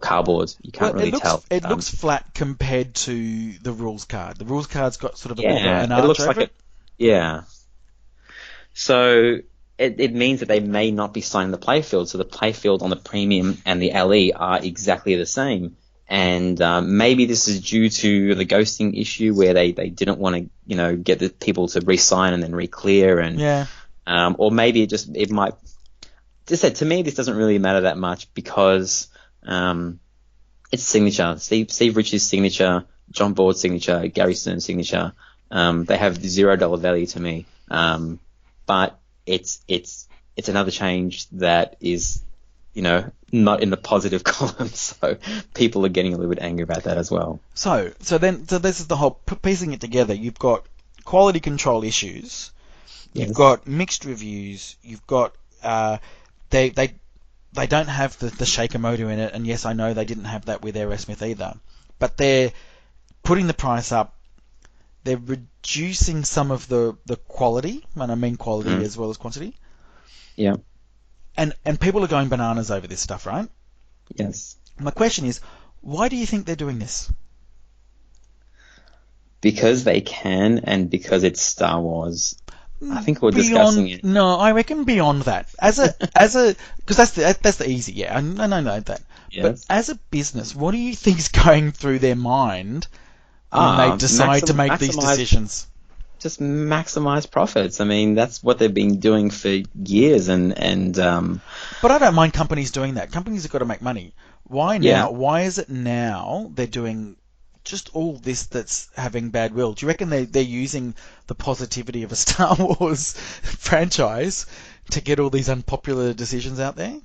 Speaker 3: cardboard. You can't really tell.
Speaker 2: It looks flat compared to the rules card. The rules card's got sort of an
Speaker 3: arch
Speaker 2: arch over it.
Speaker 3: Yeah. So it means that they may not be signing the playfield. So the playfield on the premium and the LE are exactly the same. And maybe this is due to the ghosting issue where they didn't want to, get the people to re-sign and then re-clear. And, or maybe it might. Just said, to me, this doesn't really matter that much because it's signature. Steve Ritchie's signature, John Board's signature, Gary Stern's signature. They have $0 value to me. But it's another change that is, not in the positive column. So people are getting a little bit angry about that as well.
Speaker 2: So this is the whole piecing it together. You've got quality control issues. You've got mixed reviews. You've got they don't have the shaker motor in it, and yes, I know they didn't have that with Aerosmith either. But they're putting the price up. They're reducing some of the quality, and I mean quality as well as quantity.
Speaker 3: Yeah.
Speaker 2: And people are going bananas over this stuff, right?
Speaker 3: Yes.
Speaker 2: My question is, why do you think they're doing this?
Speaker 3: Because they can, and because it's Star Wars. I think we're discussing it.
Speaker 2: No, I reckon beyond that. Because that's the easy. Yeah, I know that. Yes. But as a business, what do you think's going through their mind when they decide to make these decisions?
Speaker 3: just maximize profits. I mean, that's what they've been doing for years, and
Speaker 2: But I don't mind companies doing that. Companies have got to make money. Why now?
Speaker 3: Yeah.
Speaker 2: Why is it now they're doing just all this that's having bad will? Do you reckon they're using the positivity of a Star Wars franchise to get all these unpopular decisions out there?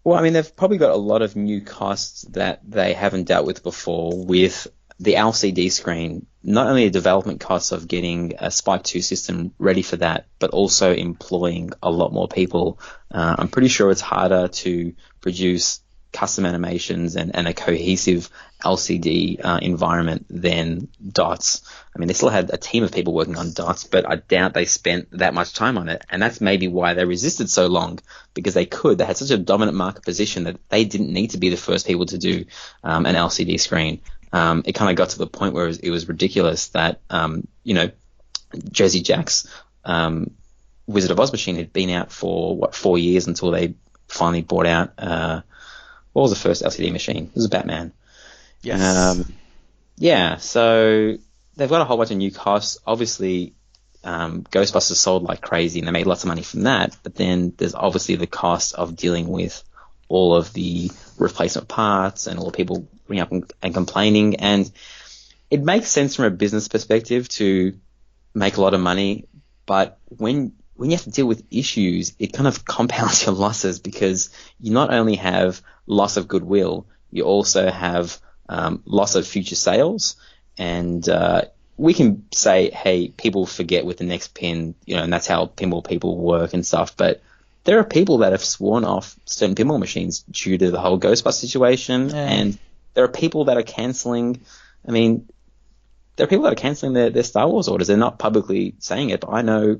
Speaker 3: Well, I mean, they've probably got a lot of new costs that they haven't dealt with before with the LCD screen. Not only the development costs of getting a Spike 2 system ready for that, but also employing a lot more people. I'm pretty sure it's harder to produce custom animations and a cohesive LCD environment than dots. I mean, they still had a team of people working on dots, but I doubt they spent that much time on it. And that's maybe why they resisted so long, because they had such a dominant market position that they didn't need to be the first people to do an LCD screen. It kind of got to the point where it was ridiculous that, Jersey Jack's Wizard of Oz machine had been out for, 4 years until they finally bought out what was the first LCD machine? It was a Batman.
Speaker 2: Yes.
Speaker 3: Yeah, so they've got a whole bunch of new costs. Obviously, Ghostbusters sold like crazy, and they made lots of money from that. But then there's obviously the cost of dealing with all of the replacement parts and all the people ringing up and complaining. And it makes sense from a business perspective to make a lot of money, but when you have to deal with issues, it kind of compounds your losses, because you not only have loss of goodwill, you also have loss of future sales. And we can say, hey, people forget with the next pin, and that's how pinball people work and stuff. But there are people that have sworn off certain pinball machines due to the whole Ghostbusters situation. Yeah. And there are people that are canceling. I mean, there are people that are canceling their Star Wars orders. They're not publicly saying it, but I know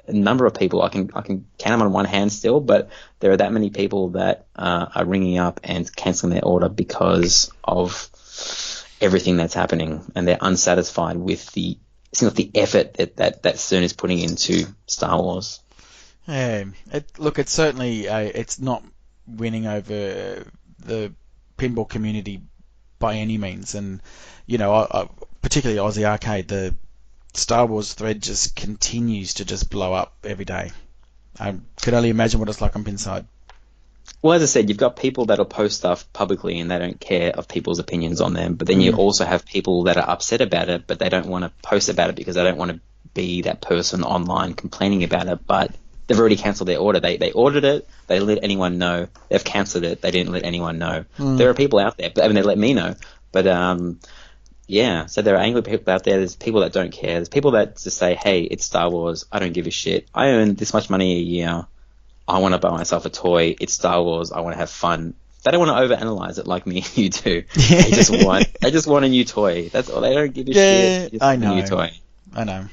Speaker 3: a number of people. I can count them on one hand still, but there are that many people that are ringing up and canceling their order because of everything that's happening, and they're unsatisfied with the effort that Stern is putting into Star Wars.
Speaker 2: Yeah, it's certainly it's not winning over the pinball community by any means, and particularly Aussie Arcade, the Star Wars thread just continues to just blow up every day. I could only imagine what it's like on Pinside.
Speaker 3: Well, as I said, you've got people that'll post stuff publicly and they don't care of people's opinions on them. But then you also have people that are upset about it, but they don't want to post about it because they don't want to be that person online complaining about it. But they've already cancelled their order. They ordered it. They didn't let anyone know. They've cancelled it. They didn't let anyone know. There are people out there, but they let me know. But yeah, so there are angry people out there. There's people that don't care. There's people that just say, hey, it's Star Wars. I don't give a shit. I earn this much money a year. I want to buy myself a toy. It's Star Wars. I want to have fun. They don't want to overanalyze it like me and you do. They just want a new toy. That's all. They don't give a shit. They just want a new toy.
Speaker 2: I know.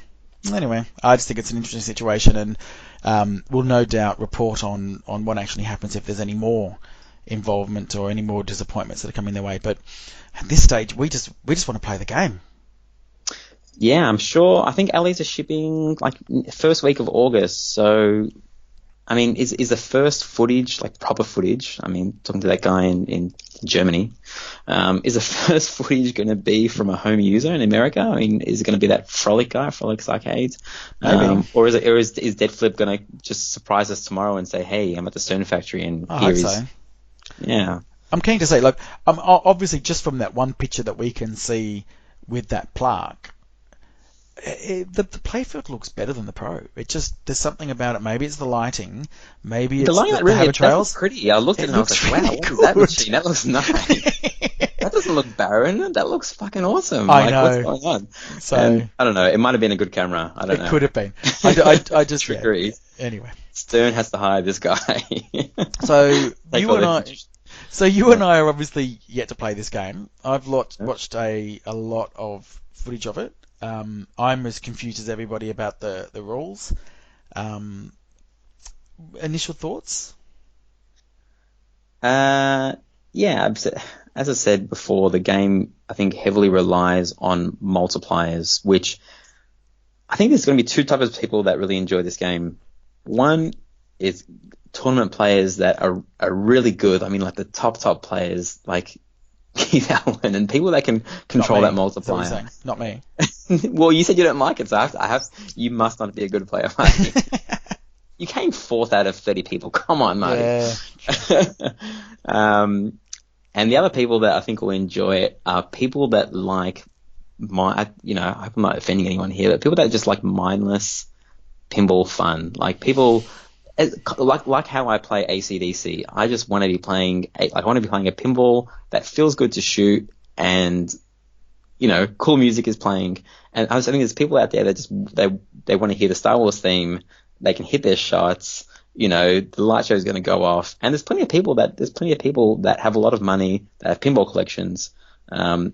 Speaker 2: Anyway, I just think it's an interesting situation, and we'll no doubt report on what actually happens if there's any more involvement or any more disappointments that are coming their way. But at this stage, we just want to play the game.
Speaker 3: Yeah, I'm sure. I think LEs are shipping like first week of August. So, I mean, is the first footage, like proper footage? I mean, talking to that guy in Germany, is the first footage going to be from a home user in America? I mean, is it going to be that Frolic guy, Frolic's Arcades? Or is Dead Flip going to just surprise us tomorrow and say, hey, I'm at the Stern factory and
Speaker 2: I hope so.
Speaker 3: Yeah.
Speaker 2: I'm keen to say, look, obviously just from that one picture that we can see with that plaque, the playfield looks better than the Pro. There's something about it. Maybe it's the lighting. Maybe it's the habit trails.
Speaker 3: That pretty. I looked at it and I was like, wow, what is that machine? That looks nice. That doesn't look barren. That looks fucking awesome.
Speaker 2: I know.
Speaker 3: What's going on?
Speaker 2: So,
Speaker 3: and, I don't know. It might have been a good camera. I don't know.
Speaker 2: It could have been. I just
Speaker 3: trickery.
Speaker 2: Yeah. Anyway,
Speaker 3: Stern has to hire this guy.
Speaker 2: So you and I are obviously yet to play this game. I've watched a lot of footage of it. I'm as confused as everybody about the rules. Initial thoughts?
Speaker 3: Yeah, as I said before, the game, I think, heavily relies on multipliers, which I think there's going to be two types of people that really enjoy this game. One is tournament players that are really good. I mean, like the top players, like Keith Allen and people that can control that multiplier.
Speaker 2: That's what you're saying. Not me.
Speaker 3: Well, you said you don't like it, so you must not be a good player, mate. You came 4th out of 30 people. Come on, mate. Yeah. And the other people that I think will enjoy it are people that like I hope I'm not offending anyone here, but people that just like mindless pinball fun. Like people, like how I play AC/DC. I just want to be playing a pinball that feels good to shoot, and cool music is playing. And I think there's people out there that just they want to hear the Star Wars theme. They can hit their shots. The light show is going to go off, and there's plenty of people that have a lot of money that have pinball collections.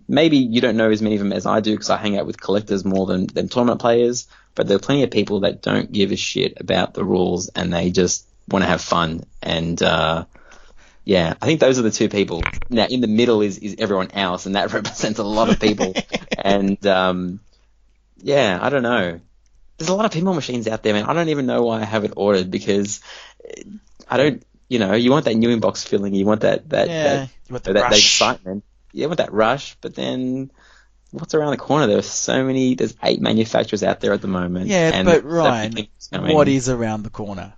Speaker 3: Maybe you don't know as many of them as I do because I hang out with collectors more than tournament players. But there are plenty of people that don't give a shit about the rules and they just want to have fun. And I think those are the two people. Now in the middle is everyone else, and that represents a lot of people. And I don't know. There's a lot of pinball machines out there, man. I don't even know why I have it ordered because I don't, you want that new inbox feeling. You want that excitement. You want that rush, but then what's around the corner? There's 8 manufacturers out there at the moment.
Speaker 2: Yeah, and but Ryan, what is around the corner?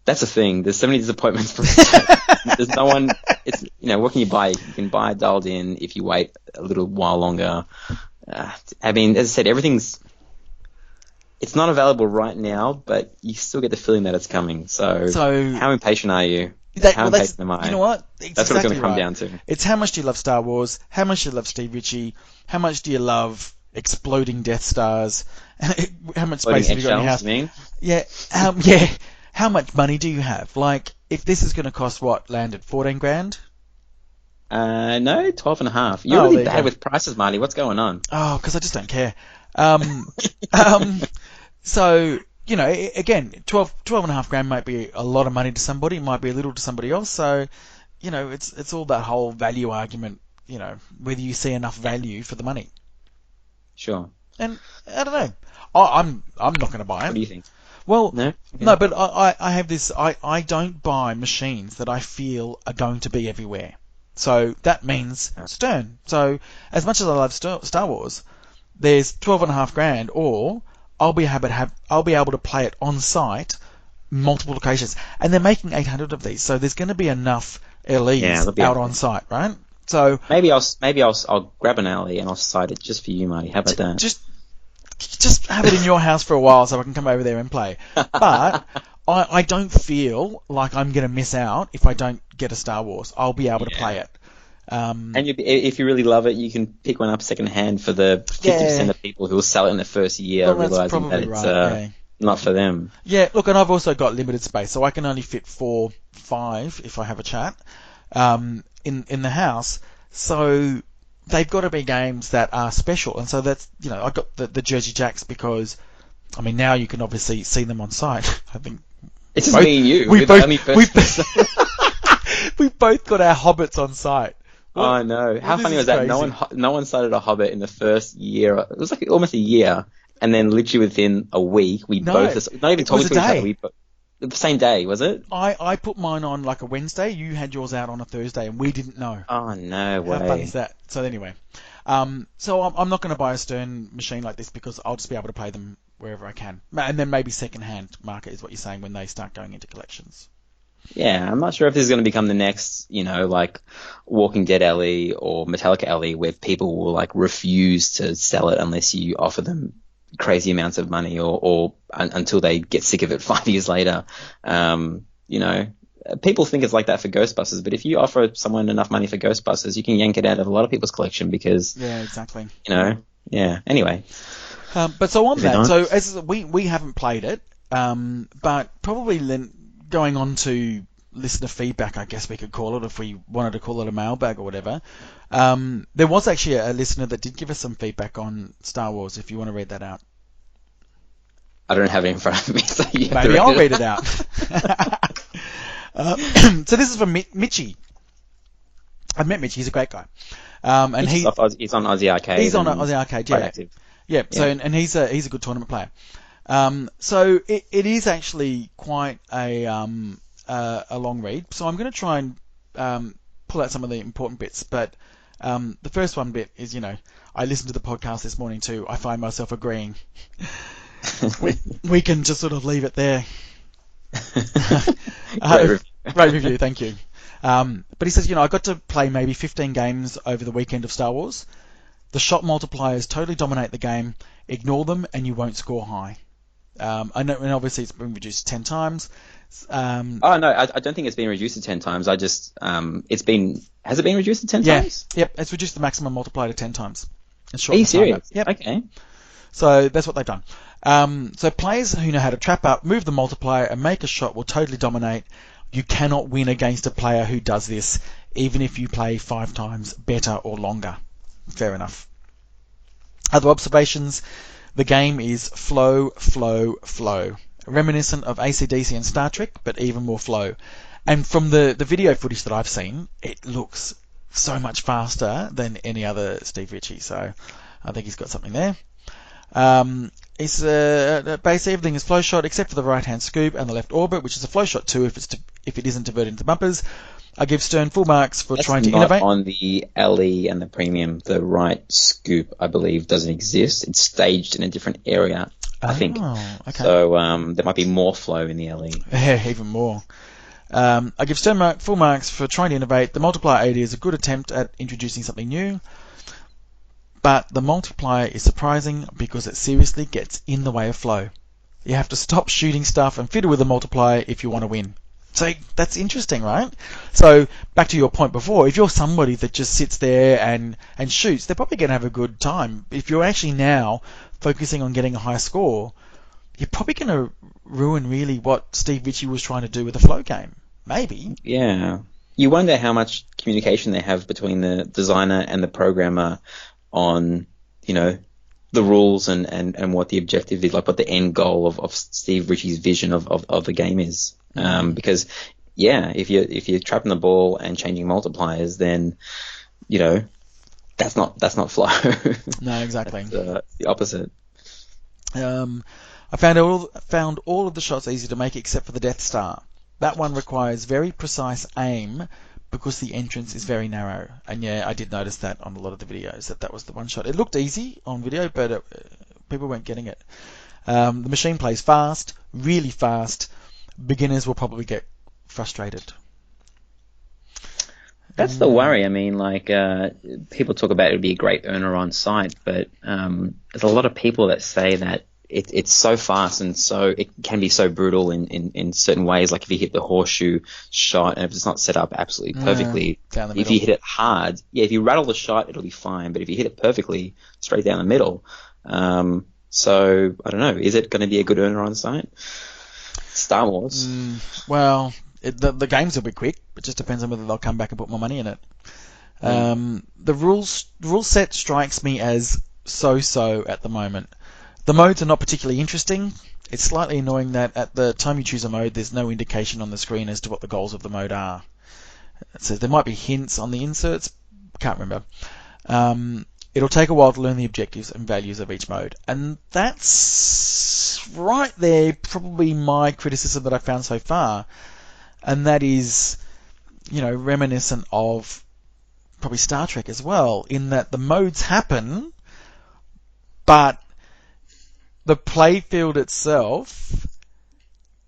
Speaker 3: That's the thing. There's so many disappointments from there's no one. It's what can you buy? You can buy it dialed in if you wait a little while longer. I mean, as I said, it's not available right now, but you still get the feeling that it's coming. So how impatient are you? How impatient am I?
Speaker 2: You know what?
Speaker 3: That's what it's going to come down to.
Speaker 2: It's how much do you love Star Wars? How much do you love Steve Ritchie? How much do you love exploding Death Stars? How much space have you got in your house?
Speaker 3: You mean?
Speaker 2: Yeah. How much money do you have? Like, if this is going to cost landed 14 grand?
Speaker 3: No, 12.5. You're really bad with prices, Marty. What's going on?
Speaker 2: Oh, because I just don't care. So, again, 12.5 grand might be a lot of money to somebody, it might be a little to somebody else. So, it's all that whole value argument, whether you see enough value for the money.
Speaker 3: Sure.
Speaker 2: And I don't know. I'm not going to buy them.
Speaker 3: What do you think?
Speaker 2: Well, no, but I have this. I don't buy machines that I feel are going to be everywhere. So that means Stern. So as much as I love Star Wars, there's 12.5 grand, or I'll be able to play it on site, multiple locations, and they're making 800 of these. So there's going to be enough LEs out on site, right? So
Speaker 3: maybe I'll grab an LE and I'll site it just for you, Marty. How about that?
Speaker 2: Just have it in your house for a while so I can come over there and play. But I don't feel like I'm going to miss out if I don't get a Star Wars. I'll be able to play it.
Speaker 3: And if you really love it, you can pick one up second hand for the 50% of people who will sell it in the first year, realizing that it's not for them.
Speaker 2: Yeah, look, and I've also got limited space, so I can only fit 5 if I have a chat in the house. So they've got to be games that are special, and so that's I got the Jersey Jacks because now you can obviously see them on site. I think
Speaker 3: it's just me and you.
Speaker 2: We've both got our hobbits on site.
Speaker 3: I know. How funny was that? No one started a Hobbit in the first year. It was like almost a year, and then literally within a week, both not even talking to each other. The same day, was it?
Speaker 2: I put mine on like a Wednesday. You had yours out on a Thursday, and we didn't know.
Speaker 3: Oh no way!
Speaker 2: How fun is that? So anyway, so I'm not going to buy a Stern machine like this because I'll just be able to play them wherever I can, and then maybe second-hand market is what you're saying when they start going into collections.
Speaker 3: Yeah, I'm not sure if this is going to become the next, like Walking Dead LE or Metallica LE, where people will like refuse to sell it unless you offer them crazy amounts of money or until they get sick of it 5 years later. People think it's like that for Ghostbusters, but if you offer someone enough money for Ghostbusters, you can yank it out of a lot of people's collection because
Speaker 2: exactly.
Speaker 3: Anyway.
Speaker 2: But so on that, so as we haven't played it, but probably then going on to listener feedback, I guess we could call it, if we wanted to call it a mailbag or whatever. There was actually a listener that did give us some feedback on Star Wars, if you want to read that out.
Speaker 3: I don't have it in front of me, so
Speaker 2: maybe I'll read it out. So this is from Mitchie. I've met Mitchie, he's a great guy. And he's on
Speaker 3: Aussie Arcade.
Speaker 2: He's on Aussie Arcade, yeah.
Speaker 3: Active.
Speaker 2: Yeah, so and he's a good tournament player. So it is actually quite a long read. So I'm going to try and pull out some of the important bits. But the first one bit is, I listened to the podcast this morning too. I find myself agreeing. we can just sort of leave it there. Great review, thank you. But he says, I got to play maybe 15 games over the weekend of Star Wars. The shot multipliers totally dominate the game. Ignore them and you won't score high. I know, and obviously it's been reduced 10 times.
Speaker 3: No, I don't think it's been reduced to 10 times. Has it been reduced to 10 times?
Speaker 2: Yep, it's reduced the maximum multiplier to 10 times.
Speaker 3: Are you serious?
Speaker 2: Yep.
Speaker 3: Okay.
Speaker 2: So that's what they've done. So players who know how to trap up, move the multiplier, and make a shot will totally dominate. You cannot win against a player who does this, even if you play 5 times better or longer. Fair enough. Other observations. The game is flow, flow, flow. Reminiscent of AC/DC and Star Trek, but even more flow. And from the video footage that I've seen, it looks so much faster than any other Steve Ritchie. So I think he's got something there. It's basically everything is flow shot except for the right hand scoop and the left orbit, which is a flow shot too if it isn't diverted into bumpers. I give Stern full marks for trying to innovate.
Speaker 3: On the LE and the Premium, the right scoop, I believe, doesn't exist. It's staged in a different area, I think.
Speaker 2: Okay.
Speaker 3: So there might be more flow in the LE.
Speaker 2: Yeah, even more. I give Stern full marks for trying to innovate. The multiplier 80 is a good attempt at introducing something new. But the multiplier is surprising because it seriously gets in the way of flow. You have to stop shooting stuff and fiddle with the multiplier if you want to win. So that's interesting, right? So back to your point before, if you're somebody that just sits there and shoots, they're probably going to have a good time. If you're actually now focusing on getting a high score, you're probably going to ruin really what Steve Ritchie was trying to do with the flow game. Maybe.
Speaker 3: Yeah. You wonder how much communication they have between the designer and the programmer on, the rules and what the objective is, like what the end goal of Steve Ritchie's vision of the game is. Because if you're trapping the ball and changing multipliers, then that's not flow.
Speaker 2: No, exactly.
Speaker 3: That's, the opposite.
Speaker 2: I found all of the shots easy to make except for the Death Star. That one requires very precise aim because the entrance is very narrow. And yeah, I did notice that on a lot of the videos, that was the one shot. It looked easy on video, but people weren't getting it. The machine plays fast, really fast. Beginners will probably get frustrated.
Speaker 3: That's the worry. I mean, people talk about it would be a great earner on site, but there's a lot of people that say that it's so fast and so it can be so brutal in certain ways. Like if you hit the horseshoe shot and if it's not set up absolutely perfectly, if you hit it hard, if you rattle the shot, it'll be fine. But if you hit it perfectly, straight down the middle. So I don't know. Is it going to be a good earner on site? Star Wars.
Speaker 2: Well, the games will be quick. It just depends on whether they'll come back and put more money in it. The rule set strikes me as so-so at the moment. The modes are not particularly interesting. It's slightly annoying that at the time you choose a mode, there's no indication on the screen as to what the goals of the mode are. So there might be hints on the inserts. Can't remember. It'll take a while to learn the objectives and values of each mode. And that's right there, probably my criticism that I found so far. And that is, reminiscent of probably Star Trek as well, in that the modes happen, but the playfield itself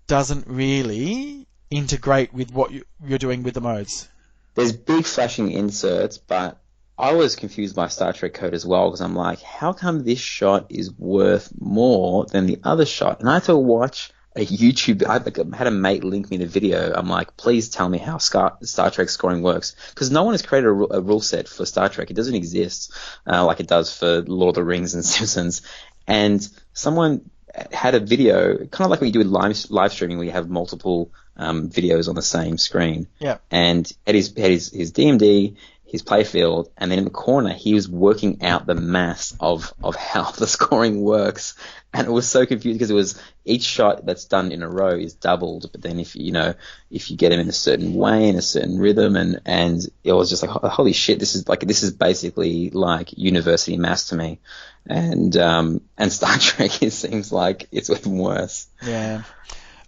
Speaker 2: doesn't really integrate with what you're doing with the modes.
Speaker 3: There's big flashing inserts, but I was confused by Star Trek code as well, because I'm like, how come this shot is worth more than the other shot? And I had to watch a YouTube. I had a mate link me the video. I'm like, please tell me how Star Trek scoring works, because no one has created a rule set for Star Trek. It doesn't exist like it does for Lord of the Rings and Simpsons. And someone had a video, kind of like what you do with live streaming, where you have multiple videos on the same screen.
Speaker 2: Yeah.
Speaker 3: And had his DMD, his playfield, and then in the corner he was working out the maths of how the scoring works, and it was so confusing because it was each shot that's done in a row is doubled, but then if you get him in a certain way, in a certain rhythm, and it was just like, holy shit, this is basically like university maths to me, and Star Trek, it seems like it's even worse.
Speaker 2: Yeah,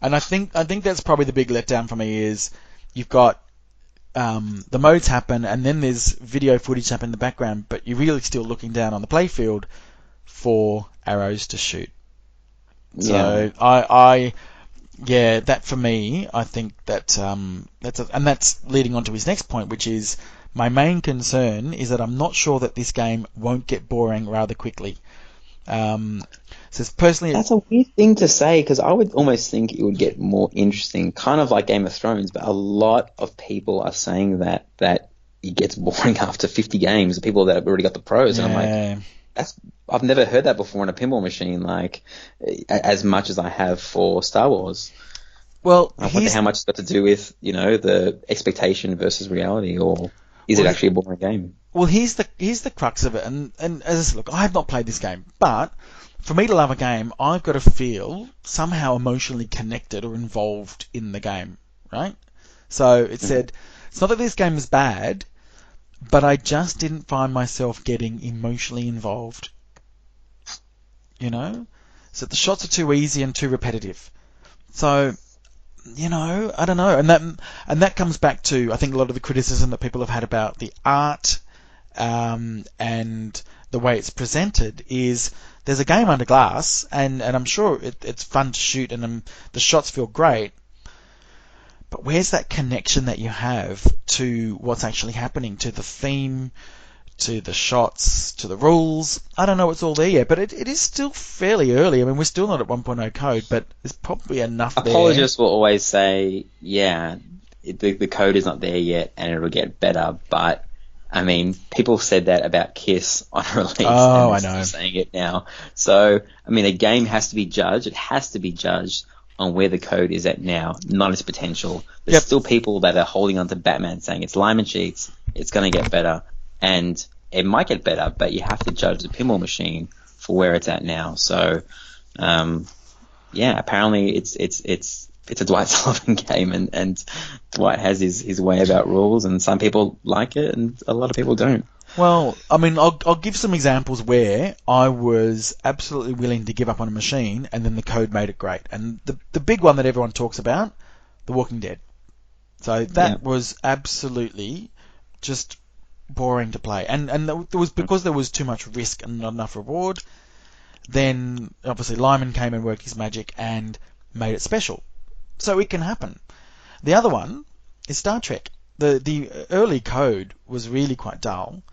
Speaker 2: and I think that's probably the big letdown for me is you've got the modes happen, and then there's video footage happen in the background, but you're really still looking down on the playfield for arrows to shoot. So yeah, that for me, I think that and that's leading on to his next point, which is my main concern is that I'm not sure that this game won't get boring rather quickly. So personally,
Speaker 3: that's a weird thing to say, because I would almost think it would get more interesting, kind of like Game of Thrones. But a lot of people are saying that it gets boring after 50 games. The people that have already got the pros, and I'm like, I've never heard that before in a pinball machine, like as much as I have for Star Wars.
Speaker 2: Well,
Speaker 3: I wonder how much it's got to do with, the expectation versus reality, or is it actually a boring game?
Speaker 2: Well, here's the crux of it, and as I said, look, I have not played this game, but for me to love a game, I've got to feel somehow emotionally connected or involved in the game, right? So it said, it's not that this game is bad, but I just didn't find myself getting emotionally involved. So the shots are too easy and too repetitive. So, I don't know, and that comes back to, I think, a lot of the criticism that people have had about the art and the way it's presented is there's a game under glass, and I'm sure it's fun to shoot, and the shots feel great, but where's that connection that you have to what's actually happening, to the theme, to the shots, to the rules? I don't know what's all there yet, but it is still fairly early. I mean, we're still not at 1.0 code, but there's probably enough there.
Speaker 3: Apologists will always say, the code is not there yet and it'll get better, but I mean, people said that about Kiss on release.
Speaker 2: Oh,
Speaker 3: and
Speaker 2: I know.
Speaker 3: Saying it now. So, I mean, a game has to be judged. It has to be judged on where the code is at now, not its potential. There's still people that are holding on to Batman saying it's Lyman cheats, it's going to get better. And it might get better, but you have to judge the pinball machine for where it's at now. So, apparently it's a Dwight Sullivan game, and Dwight has his way about rules, and some people like it, and a lot of people don't.
Speaker 2: Well, I mean, I'll give some examples where I was absolutely willing to give up on a machine, and then the code made it great. And the big one that everyone talks about, The Walking Dead. So that was absolutely just boring to play, and there was, because there was too much risk and not enough reward. Then obviously Lyman came and worked his magic and made it special. So it can happen. The other one is Star Trek. The early code was really quite dull.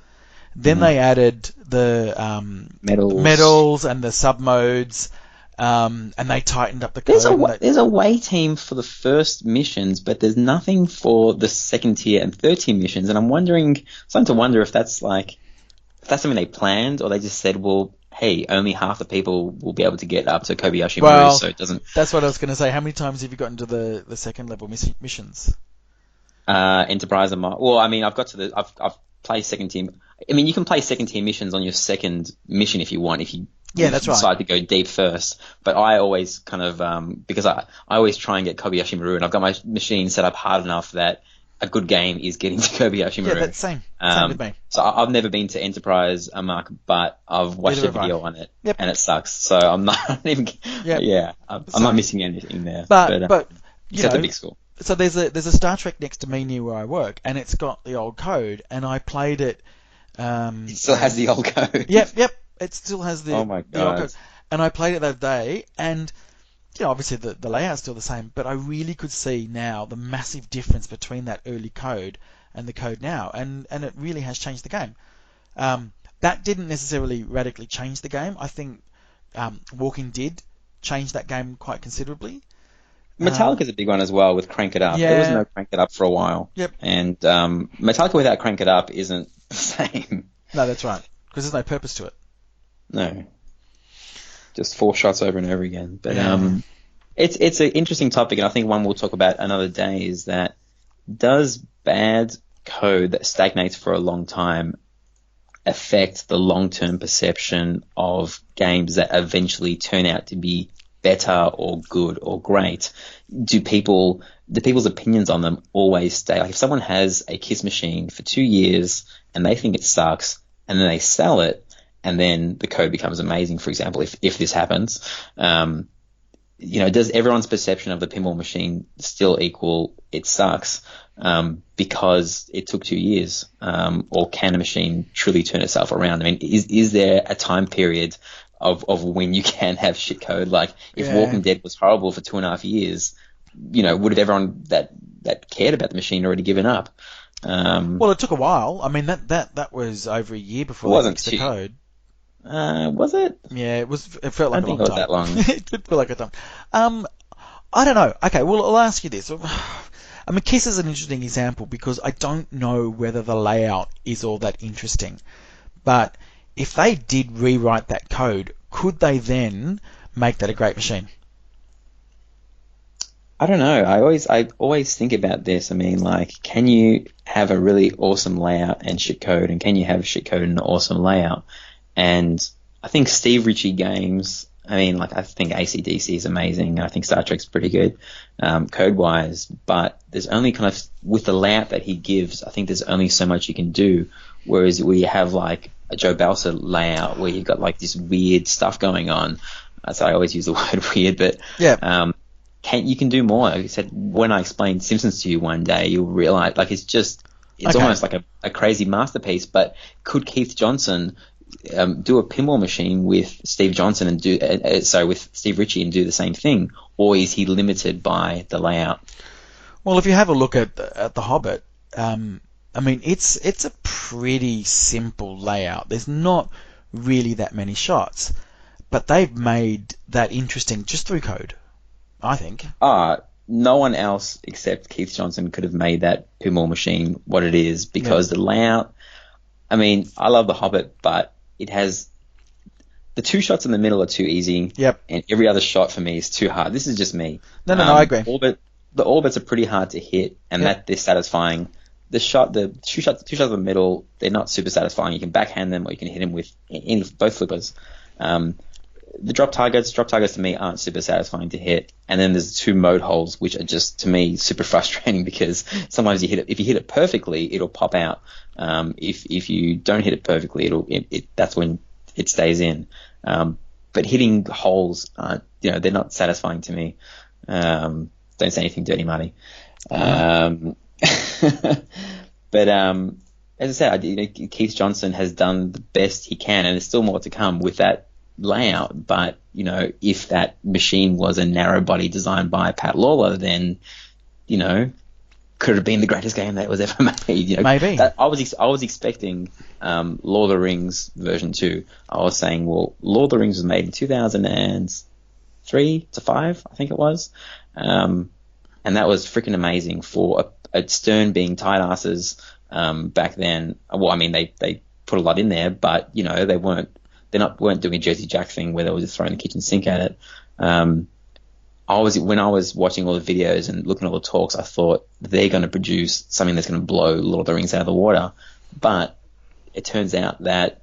Speaker 2: Then they added the medals and the sub modes, and they tightened up the code.
Speaker 3: There's a way team for the first missions, but there's nothing for the second tier and third tier missions. And I'm starting to wonder if that's something they planned, or they just said, well, hey, only half the people will be able to get up to Kobayashi Maru, so it doesn't.
Speaker 2: That's what I was going to say. How many times have you gotten to the second level missions?
Speaker 3: Enterprise and well, I mean, I've played second tier. I mean, you can play second tier missions on your second mission if you want. If you
Speaker 2: that's right.
Speaker 3: Decide to go deep first. But I always kind of because I always try and get Kobayashi Maru, and I've got my machine set up hard enough that a good game is getting to Kobayashi Maru.
Speaker 2: Yeah, that's same with me.
Speaker 3: So I've never been to Enterprise, Mark, but I've watched a video on it, and it sucks. So I'm not even. I'm not missing anything there.
Speaker 2: But
Speaker 3: except the big score.
Speaker 2: So there's a Star Trek next to me near where I work, and it's got the old code, and I played it.
Speaker 3: It still has the old code.
Speaker 2: Yep. It still has the,
Speaker 3: oh my
Speaker 2: the old code. And I played it that day, and obviously the layout's still the same, but I really could see now the massive difference between that early code and the code now, and it really has changed the game. That didn't necessarily radically change the game. I think Walking did change that game quite considerably.
Speaker 3: Metallica's a big one as well with Crank It Up.
Speaker 2: Yeah.
Speaker 3: There was no Crank It Up for a while.
Speaker 2: Yep.
Speaker 3: And Metallica without Crank It Up isn't the same.
Speaker 2: No, that's right, because there's no purpose to it.
Speaker 3: No. Just 4 shots over and over again. But it's an interesting topic, and I think one we'll talk about another day, is that does bad code that stagnates for a long time affect the long-term perception of games that eventually turn out to be better or good or great? Do people's opinions on them always stay? Like if someone has a Kiss machine for 2 years and they think it sucks, and then they sell it, and then the code becomes amazing, for example, if this happens, does everyone's perception of the pinball machine still equal it sucks? because it took 2 years? Or can a machine truly turn itself around? I mean, is there a time period of when you can have shit code? Like, if Walking Dead was horrible for 2.5 years, would have everyone that cared about the machine already given up?
Speaker 2: Well, it took a while. I mean, that was over a year before they fixed the code.
Speaker 3: Was it?
Speaker 2: Yeah, it felt like a long time.
Speaker 3: I don't think it was that long.
Speaker 2: It did feel like a time. I don't know. Okay, well, I'll ask you this. I mean, Kiss is an interesting example because I don't know whether the layout is all that interesting. But if they did rewrite that code, could they then make that a great machine?
Speaker 3: I don't know. I always think about this. I mean, like, can you have a really awesome layout and shit code, and can you have shit code and an awesome layout? And I think Steve Ritchie games, I mean, like, I think AC/DC is amazing. I think Star Trek's pretty good, code-wise, but there's only kind of, with the layout that he gives, I think there's only so much you can do. Whereas we have like a Joe Balsa layout where you've got like this weird stuff going on. So I always use the word weird, but
Speaker 2: yeah.
Speaker 3: You can do more. Like I said, when I explained Simpsons to you one day, you'll realize, like, it's almost like a crazy masterpiece. But could Keith Johnson do a pinball machine with Steve Johnson and with Steve Ritchie and do the same thing, or is he limited by the layout?
Speaker 2: Well, if you have a look at the Hobbit, I mean, it's a pretty simple layout. There's not really that many shots, but they've made that interesting just through code, I think.
Speaker 3: No one else except Keith Johnson could have made that pinball machine what it is, because the layout, I mean, I love The Hobbit, but it has, the 2 shots in the middle are too easy.
Speaker 2: Yep.
Speaker 3: And every other shot for me is too hard. This is just me.
Speaker 2: No, I agree.
Speaker 3: The orbits are pretty hard to hit, and that they're satisfying. The two shots in the middle, they're not super satisfying. You can backhand them, or you can hit them with both flippers. The drop targets to me aren't super satisfying to hit. And then there's 2 mode holes, which are just, to me, super frustrating, because sometimes if you hit it perfectly, it'll pop out. If you don't hit it perfectly, that's when it stays in. But hitting holes, they're not satisfying to me. Don't say anything, Dirty Marty. But as I said, Keith Johnson has done the best he can, and there's still more to come with that layout. But if that machine was a narrow body designed by Pat Lawler, then could have been the greatest game that was ever made.
Speaker 2: Maybe.
Speaker 3: I was expecting Lord of the Rings version 2. I was saying, well, Lord of the Rings was made in 2003 to 5, I think it was, and that was freaking amazing for a Stern being tight asses back then. Well, I mean, they put a lot in there, but they weren't doing a Jersey Jack thing where they were just throwing the kitchen sink at it. When I was watching all the videos and looking at all the talks, I thought they're going to produce something that's going to blow Lord of the Rings out of the water. But it turns out that,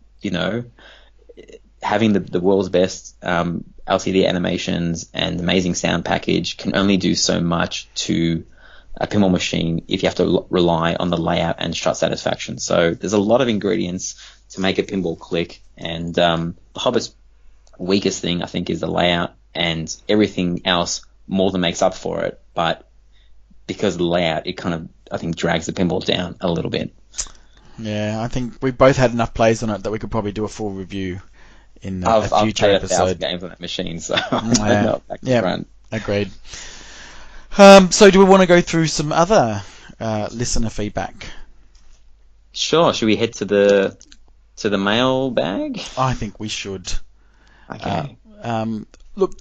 Speaker 3: having the world's best LCD animations and amazing sound package can only do so much to a pinball machine if you have to rely on the layout and shot satisfaction. So there's a lot of ingredients to make a pinball click, and the Hobbit's weakest thing, I think, is the layout, and everything else more than makes up for it. But because of the layout, it kind of, I think, drags the pinball down a little bit.
Speaker 2: Yeah, I think we both had enough plays on it that we could probably do a full review in a future
Speaker 3: I've played
Speaker 2: episode.
Speaker 3: 1,000 games on that machine, so I know back to front.
Speaker 2: Agreed. So do we want to go through some other listener feedback?
Speaker 3: Sure. Should we head to the mail bag?
Speaker 2: I think we should.
Speaker 3: Okay.
Speaker 2: Look,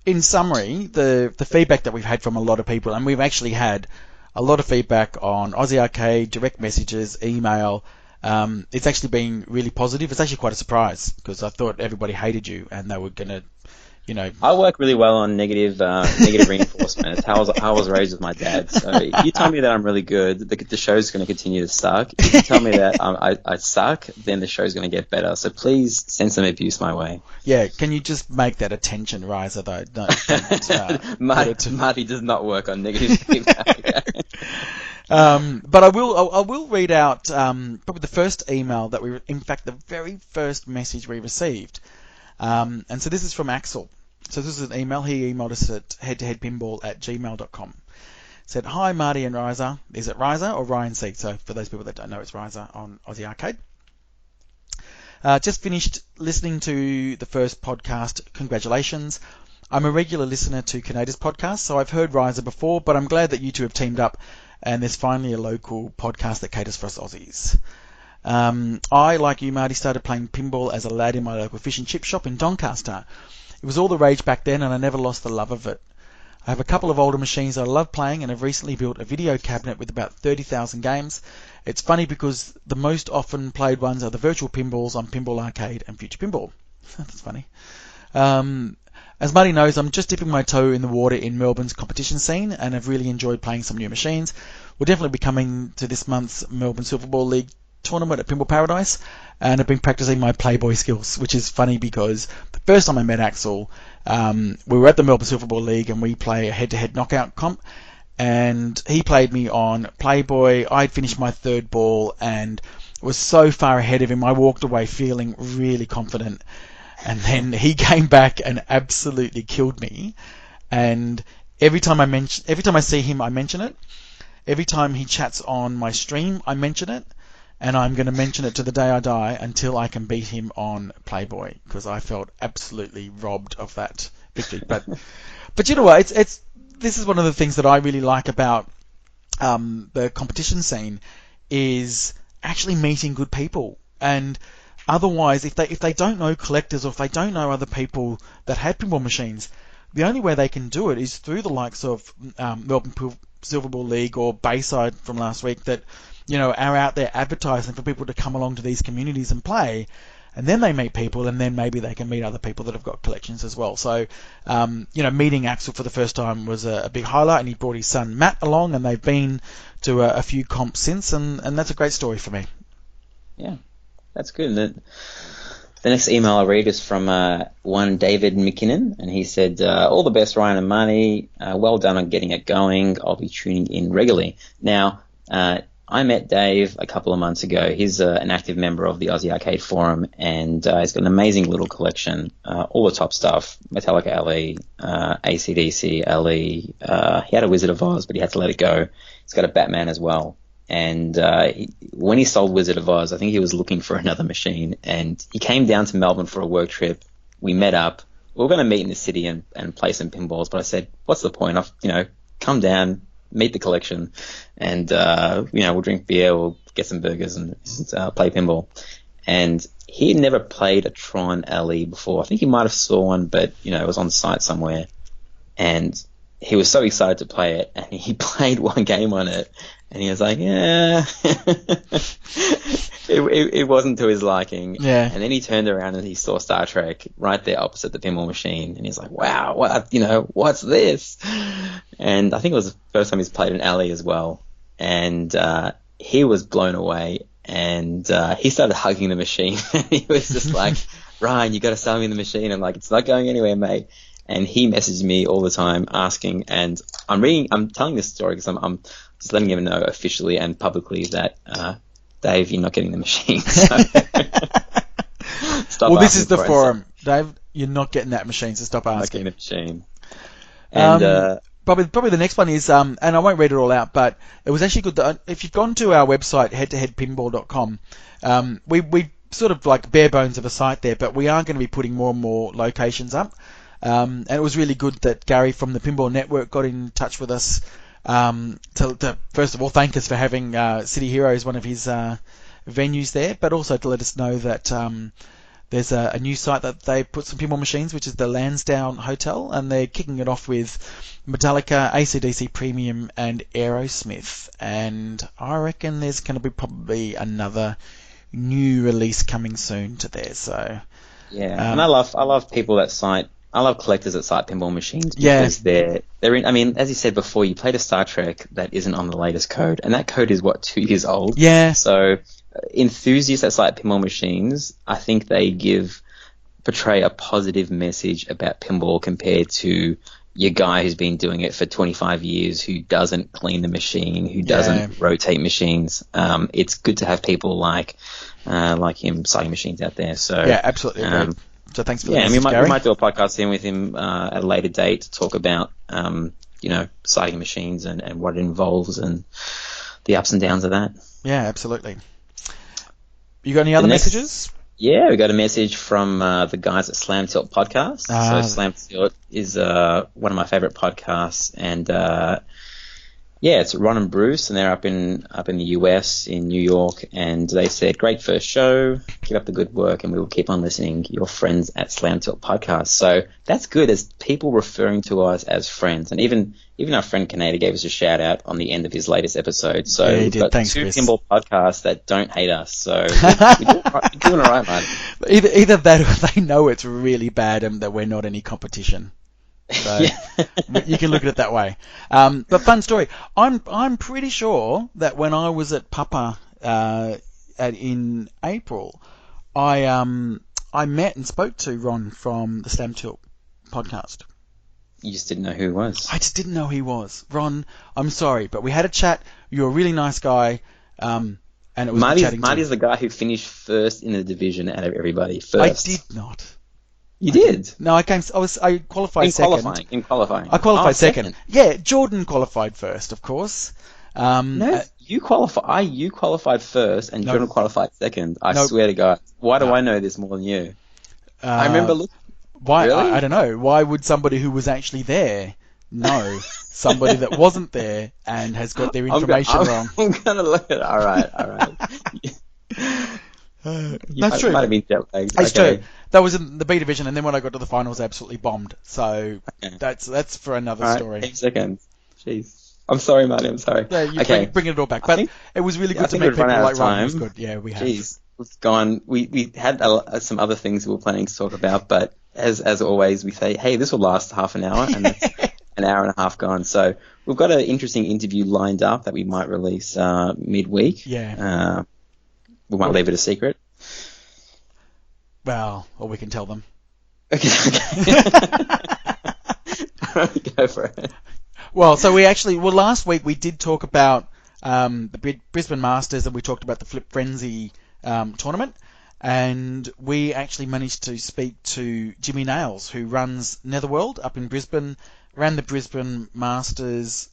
Speaker 2: in summary, the feedback that we've had from a lot of people, and we've actually had a lot of feedback on Aussie Arcade, direct messages, email. It's actually been really positive. It's actually quite a surprise, because I thought everybody hated you and they were going to, I work really well on negative reinforcement. It's how I was raised with my dad. So if you tell me that I'm really good, the show's going to continue to suck. If you tell me that I suck, then the show's going to get better. So please send some abuse my way. Yeah, can you just make that a tension riser, though? Don't
Speaker 3: Marty does not work on negative feedback.
Speaker 2: But I will read out probably the first email that the very first message we received. And so this is from Axel. So this is an email. He emailed us at head2headpinball@gmail.com. said, "Hi, Marty and Riser." Is it Riser or Ryan C? So for those people that don't know, it's Riser on Aussie Arcade. Just finished listening to the first podcast. Congratulations. I'm a regular listener to Canada's podcast, so I've heard Riser before, but I'm glad that you two have teamed up and there's finally a local podcast that caters for us Aussies. I, like you, Marty, started playing pinball as a lad in my local fish and chip shop in Doncaster. It was all the rage back then and I never lost the love of it. I have a couple of older machines I love playing and have recently built a video cabinet with about 30,000 games. It's funny because the most often played ones are the virtual pinballs on Pinball Arcade and Future Pinball. That's funny. As Marty knows, I'm just dipping my toe in the water in Melbourne's competition scene and have really enjoyed playing some new machines. We'll definitely be coming to this month's Melbourne Silver Ball League tournament at Pinball Paradise and have been practicing my Playboy skills, which is funny because the first time I met Axel, we were at the Melbourne Silver Ball League and we play a head-to-head knockout comp, and he played me on Playboy. I'd finished my third ball and was so far ahead of him, I walked away feeling really confident. And then he came back and absolutely killed me. And every time I see him, I mention it. Every time he chats on my stream, I mention it. And I'm going to mention it to the day I die until I can beat him on Playboy, because I felt absolutely robbed of that victory. But you know what? This is one of the things that I really like about the competition scene is actually meeting good people. And otherwise, if they don't know collectors or if they don't know other people that have pinball machines, the only way they can do it is through the likes of Melbourne Silver Ball League or Bayside from last week that, you know, are out there advertising for people to come along to these communities and play. And then they meet people, and then maybe they can meet other people that have got collections as well. So, you know, meeting Axel for the first time was a big highlight, and he brought his son Matt along, and they've been to a few comps since, and that's a great story for me.
Speaker 3: Yeah. That's good. The next email I read is from one David McKinnon, and he said, all the best, Ryan and Marty. Well done on getting it going. I'll be tuning in regularly. Now, I met Dave a couple of months ago. He's an active member of the Aussie Arcade Forum, and he's got an amazing little collection, all the top stuff, Metallica LE, AC/DC LE. He had a Wizard of Oz, but he had to let it go. He's got a Batman as well. And when he sold Wizard of Oz, I think he was looking for another machine, and he came down to Melbourne for a work trip. We met up. We were going to meet in the city and play some pinballs, but I said, what's the point? Come down, meet the collection, and we'll drink beer, we'll get some burgers and play pinball. And he had never played a Tron LE before. I think he might have saw one, but it was on site somewhere. And he was so excited to play it, and he played one game on it, and he was like, yeah, it wasn't to his liking.
Speaker 2: Yeah.
Speaker 3: And then he turned around and he saw Star Trek right there opposite the pinball machine, and he's like, wow, what's this? And I think it was the first time he's played an alley as well, and he was blown away, and he started hugging the machine. He was just like, Ryan, you got to sell me the machine. I'm like, it's not going anywhere, mate. And he messaged me all the time asking, and I'm telling this story because I'm just letting him know officially and publicly that, Dave, you're not getting the machine. So stop.
Speaker 2: Well, this is the forum, Dave. You're not getting that machine, so stop asking.
Speaker 3: Not getting the machine. And
Speaker 2: probably the next one is, and I won't read it all out, but it was actually good that if you've gone to our website, head2headpinball.com, we sort of like bare bones of a site there, but we are going to be putting more and more locations up. And it was really good that Gary from the Pinball Network got in touch with us to first of all thank us for having City Heroes, one of his venues there, but also to let us know that there's a new site that they put some pinball machines, which is the Lansdowne Hotel, and they're kicking it off with Metallica, AC/DC Premium, and Aerosmith. And I reckon there's going to be probably another new release coming soon to there. So
Speaker 3: yeah, and I love people that cite. I love collectors that cite pinball machines because they're in. I mean, as you said before, you played a Star Trek that isn't on the latest code, and that code is 2 years old.
Speaker 2: Yeah.
Speaker 3: So enthusiasts that cite pinball machines, I think they portray a positive message about pinball compared to your guy who's been doing it for 25 years, who doesn't clean the machine, who doesn't rotate machines. It's good to have people like him citing machines out there. So
Speaker 2: yeah, absolutely. So thanks for that.
Speaker 3: Yeah, and we might do a podcast in with him at a later date to talk about sighting machines and what it involves and the ups and downs of that.
Speaker 2: Yeah, absolutely. You got any other messages?
Speaker 3: Yeah, we got a message from the guys at Slam Tilt Podcast. So Slam Tilt is one of my favorite podcasts, and it's Ron and Bruce, and they're up in the US in New York, and they said, "Great first show, keep up the good work, and we will keep on listening. Your friends at Slam Tilt Podcast." So that's good, as people referring to us as friends, and even our friend Canada gave us a shout out on the end of his latest episode. So
Speaker 2: yeah,
Speaker 3: we've got
Speaker 2: Thanks,
Speaker 3: two
Speaker 2: Chris.
Speaker 3: pinball podcasts that don't hate us. So we're doing all right, man.
Speaker 2: Either that, or they know it's really bad and that we're not any competition. So you can look at it that way. But fun story. I'm pretty sure that when I was at Papa in April, I met and spoke to Ron from the Slam Tilt podcast.
Speaker 3: You just didn't know who he was.
Speaker 2: I just didn't know who he was. Ron, I'm sorry, but we had a chat. You're a really nice guy. And it was
Speaker 3: Marty's the guy who finished first in the division out of everybody. First.
Speaker 2: I did not.
Speaker 3: You did?
Speaker 2: No, I qualified second.
Speaker 3: In qualifying.
Speaker 2: I qualified second. Yeah, Jordan qualified first, of course.
Speaker 3: No, you qualified first, and Jordan qualified second. I swear to God. Why do I know this more than you? I remember looking.
Speaker 2: Why?
Speaker 3: Really?
Speaker 2: I don't know. Why would somebody who was actually there know somebody that wasn't there and has got their information wrong?
Speaker 3: I'm gonna look at it. All right.
Speaker 2: That's true.
Speaker 3: Might have been jet lagged.
Speaker 2: It's true. That was in the B division, and then when I got to the finals, I absolutely bombed. So that's for another story.
Speaker 3: 8 seconds. Jeez. I'm sorry, Marty. I'm sorry.
Speaker 2: Yeah, bring it all back. But it was really good to meet people like Ryan. It was good. Yeah, we have.
Speaker 3: Jeez. It's gone. We had some other things we were planning to talk about, but as always, we say, hey, this will last half an hour, and that's an hour and a half gone. So we've got an interesting interview lined up that we might release midweek.
Speaker 2: Yeah.
Speaker 3: We might leave it a secret.
Speaker 2: Well, or we can tell them.
Speaker 3: Okay. Go for it.
Speaker 2: Well, so last week we did talk about the Brisbane Masters, and we talked about the Flip Frenzy tournament, and we actually managed to speak to Jimmy Nails, who runs Netherworld up in Brisbane, ran the Brisbane Masters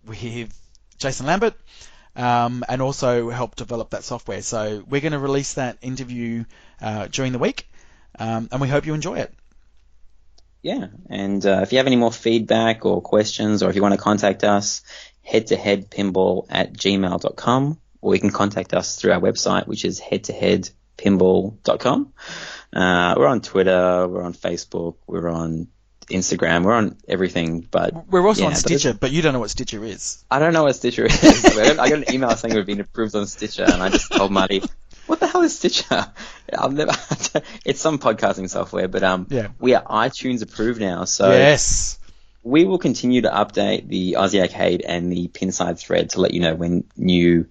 Speaker 2: with Jason Lambert, and also helped develop that software. So we're going to release that interview during the week, and we hope you enjoy it.
Speaker 3: Yeah, and if you have any more feedback or questions, or if you want to contact us, head2headpinball@gmail.com, or you can contact us through our website, which is head2headpinball.com. We're on Twitter, we're on Facebook, we're on Instagram, we're on everything, but
Speaker 2: we're also on Stitcher, but you don't know what Stitcher is.
Speaker 3: I don't know what Stitcher is. I got an email saying we've been approved on Stitcher, and I just told Marty, what the hell is Stitcher? It's some podcasting software, but we are iTunes approved now, so
Speaker 2: yes,
Speaker 3: we will continue to update the Aussie Arcade and the Pinside thread to let you know when new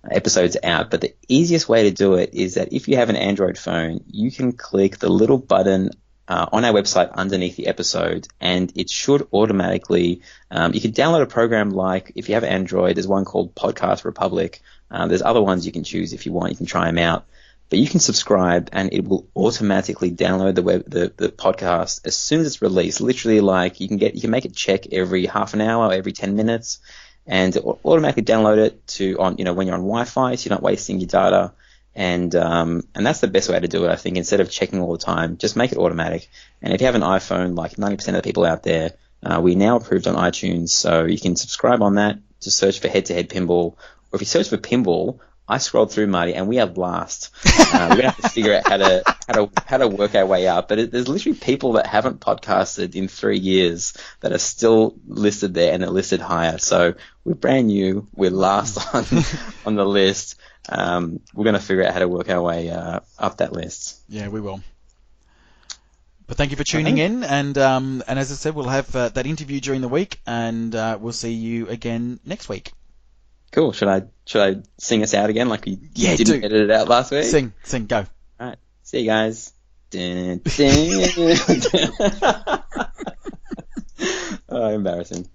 Speaker 3: episodes are out. But the easiest way to do it is that if you have an Android phone, you can click the little button on our website underneath the episode, and it should automatically, you can download a program like, if you have Android, there's one called Podcast Republic. There's other ones you can choose if you want. You can try them out. But you can subscribe, and it will automatically download the podcast as soon as it's released. Literally, like you can make it check every half an hour, or every 10 minutes, and it will automatically download it when you're on Wi-Fi, so you're not wasting your data. And that's the best way to do it, I think. Instead of checking all the time, just make it automatic. And if you have an iPhone, like 90% of the people out there, we're now approved on iTunes, so you can subscribe on that. Just search for Head2Head Pinball, or if you search for Pinball, I scrolled through, Marty, and we are last. We're gonna have to figure out how to work our way up. But there's literally people that haven't podcasted in 3 years that are still listed there, and are listed higher. So we're brand new. We're last on the list. We're gonna figure out how to work our way up that list.
Speaker 2: Yeah, we will. But thank you for tuning in, and as I said, we'll have that interview during the week, and we'll see you again next week.
Speaker 3: Cool. Should I sing us out again like you didn't edit it out last week?
Speaker 2: Sing, go.
Speaker 3: All right. See you guys. Oh, embarrassing.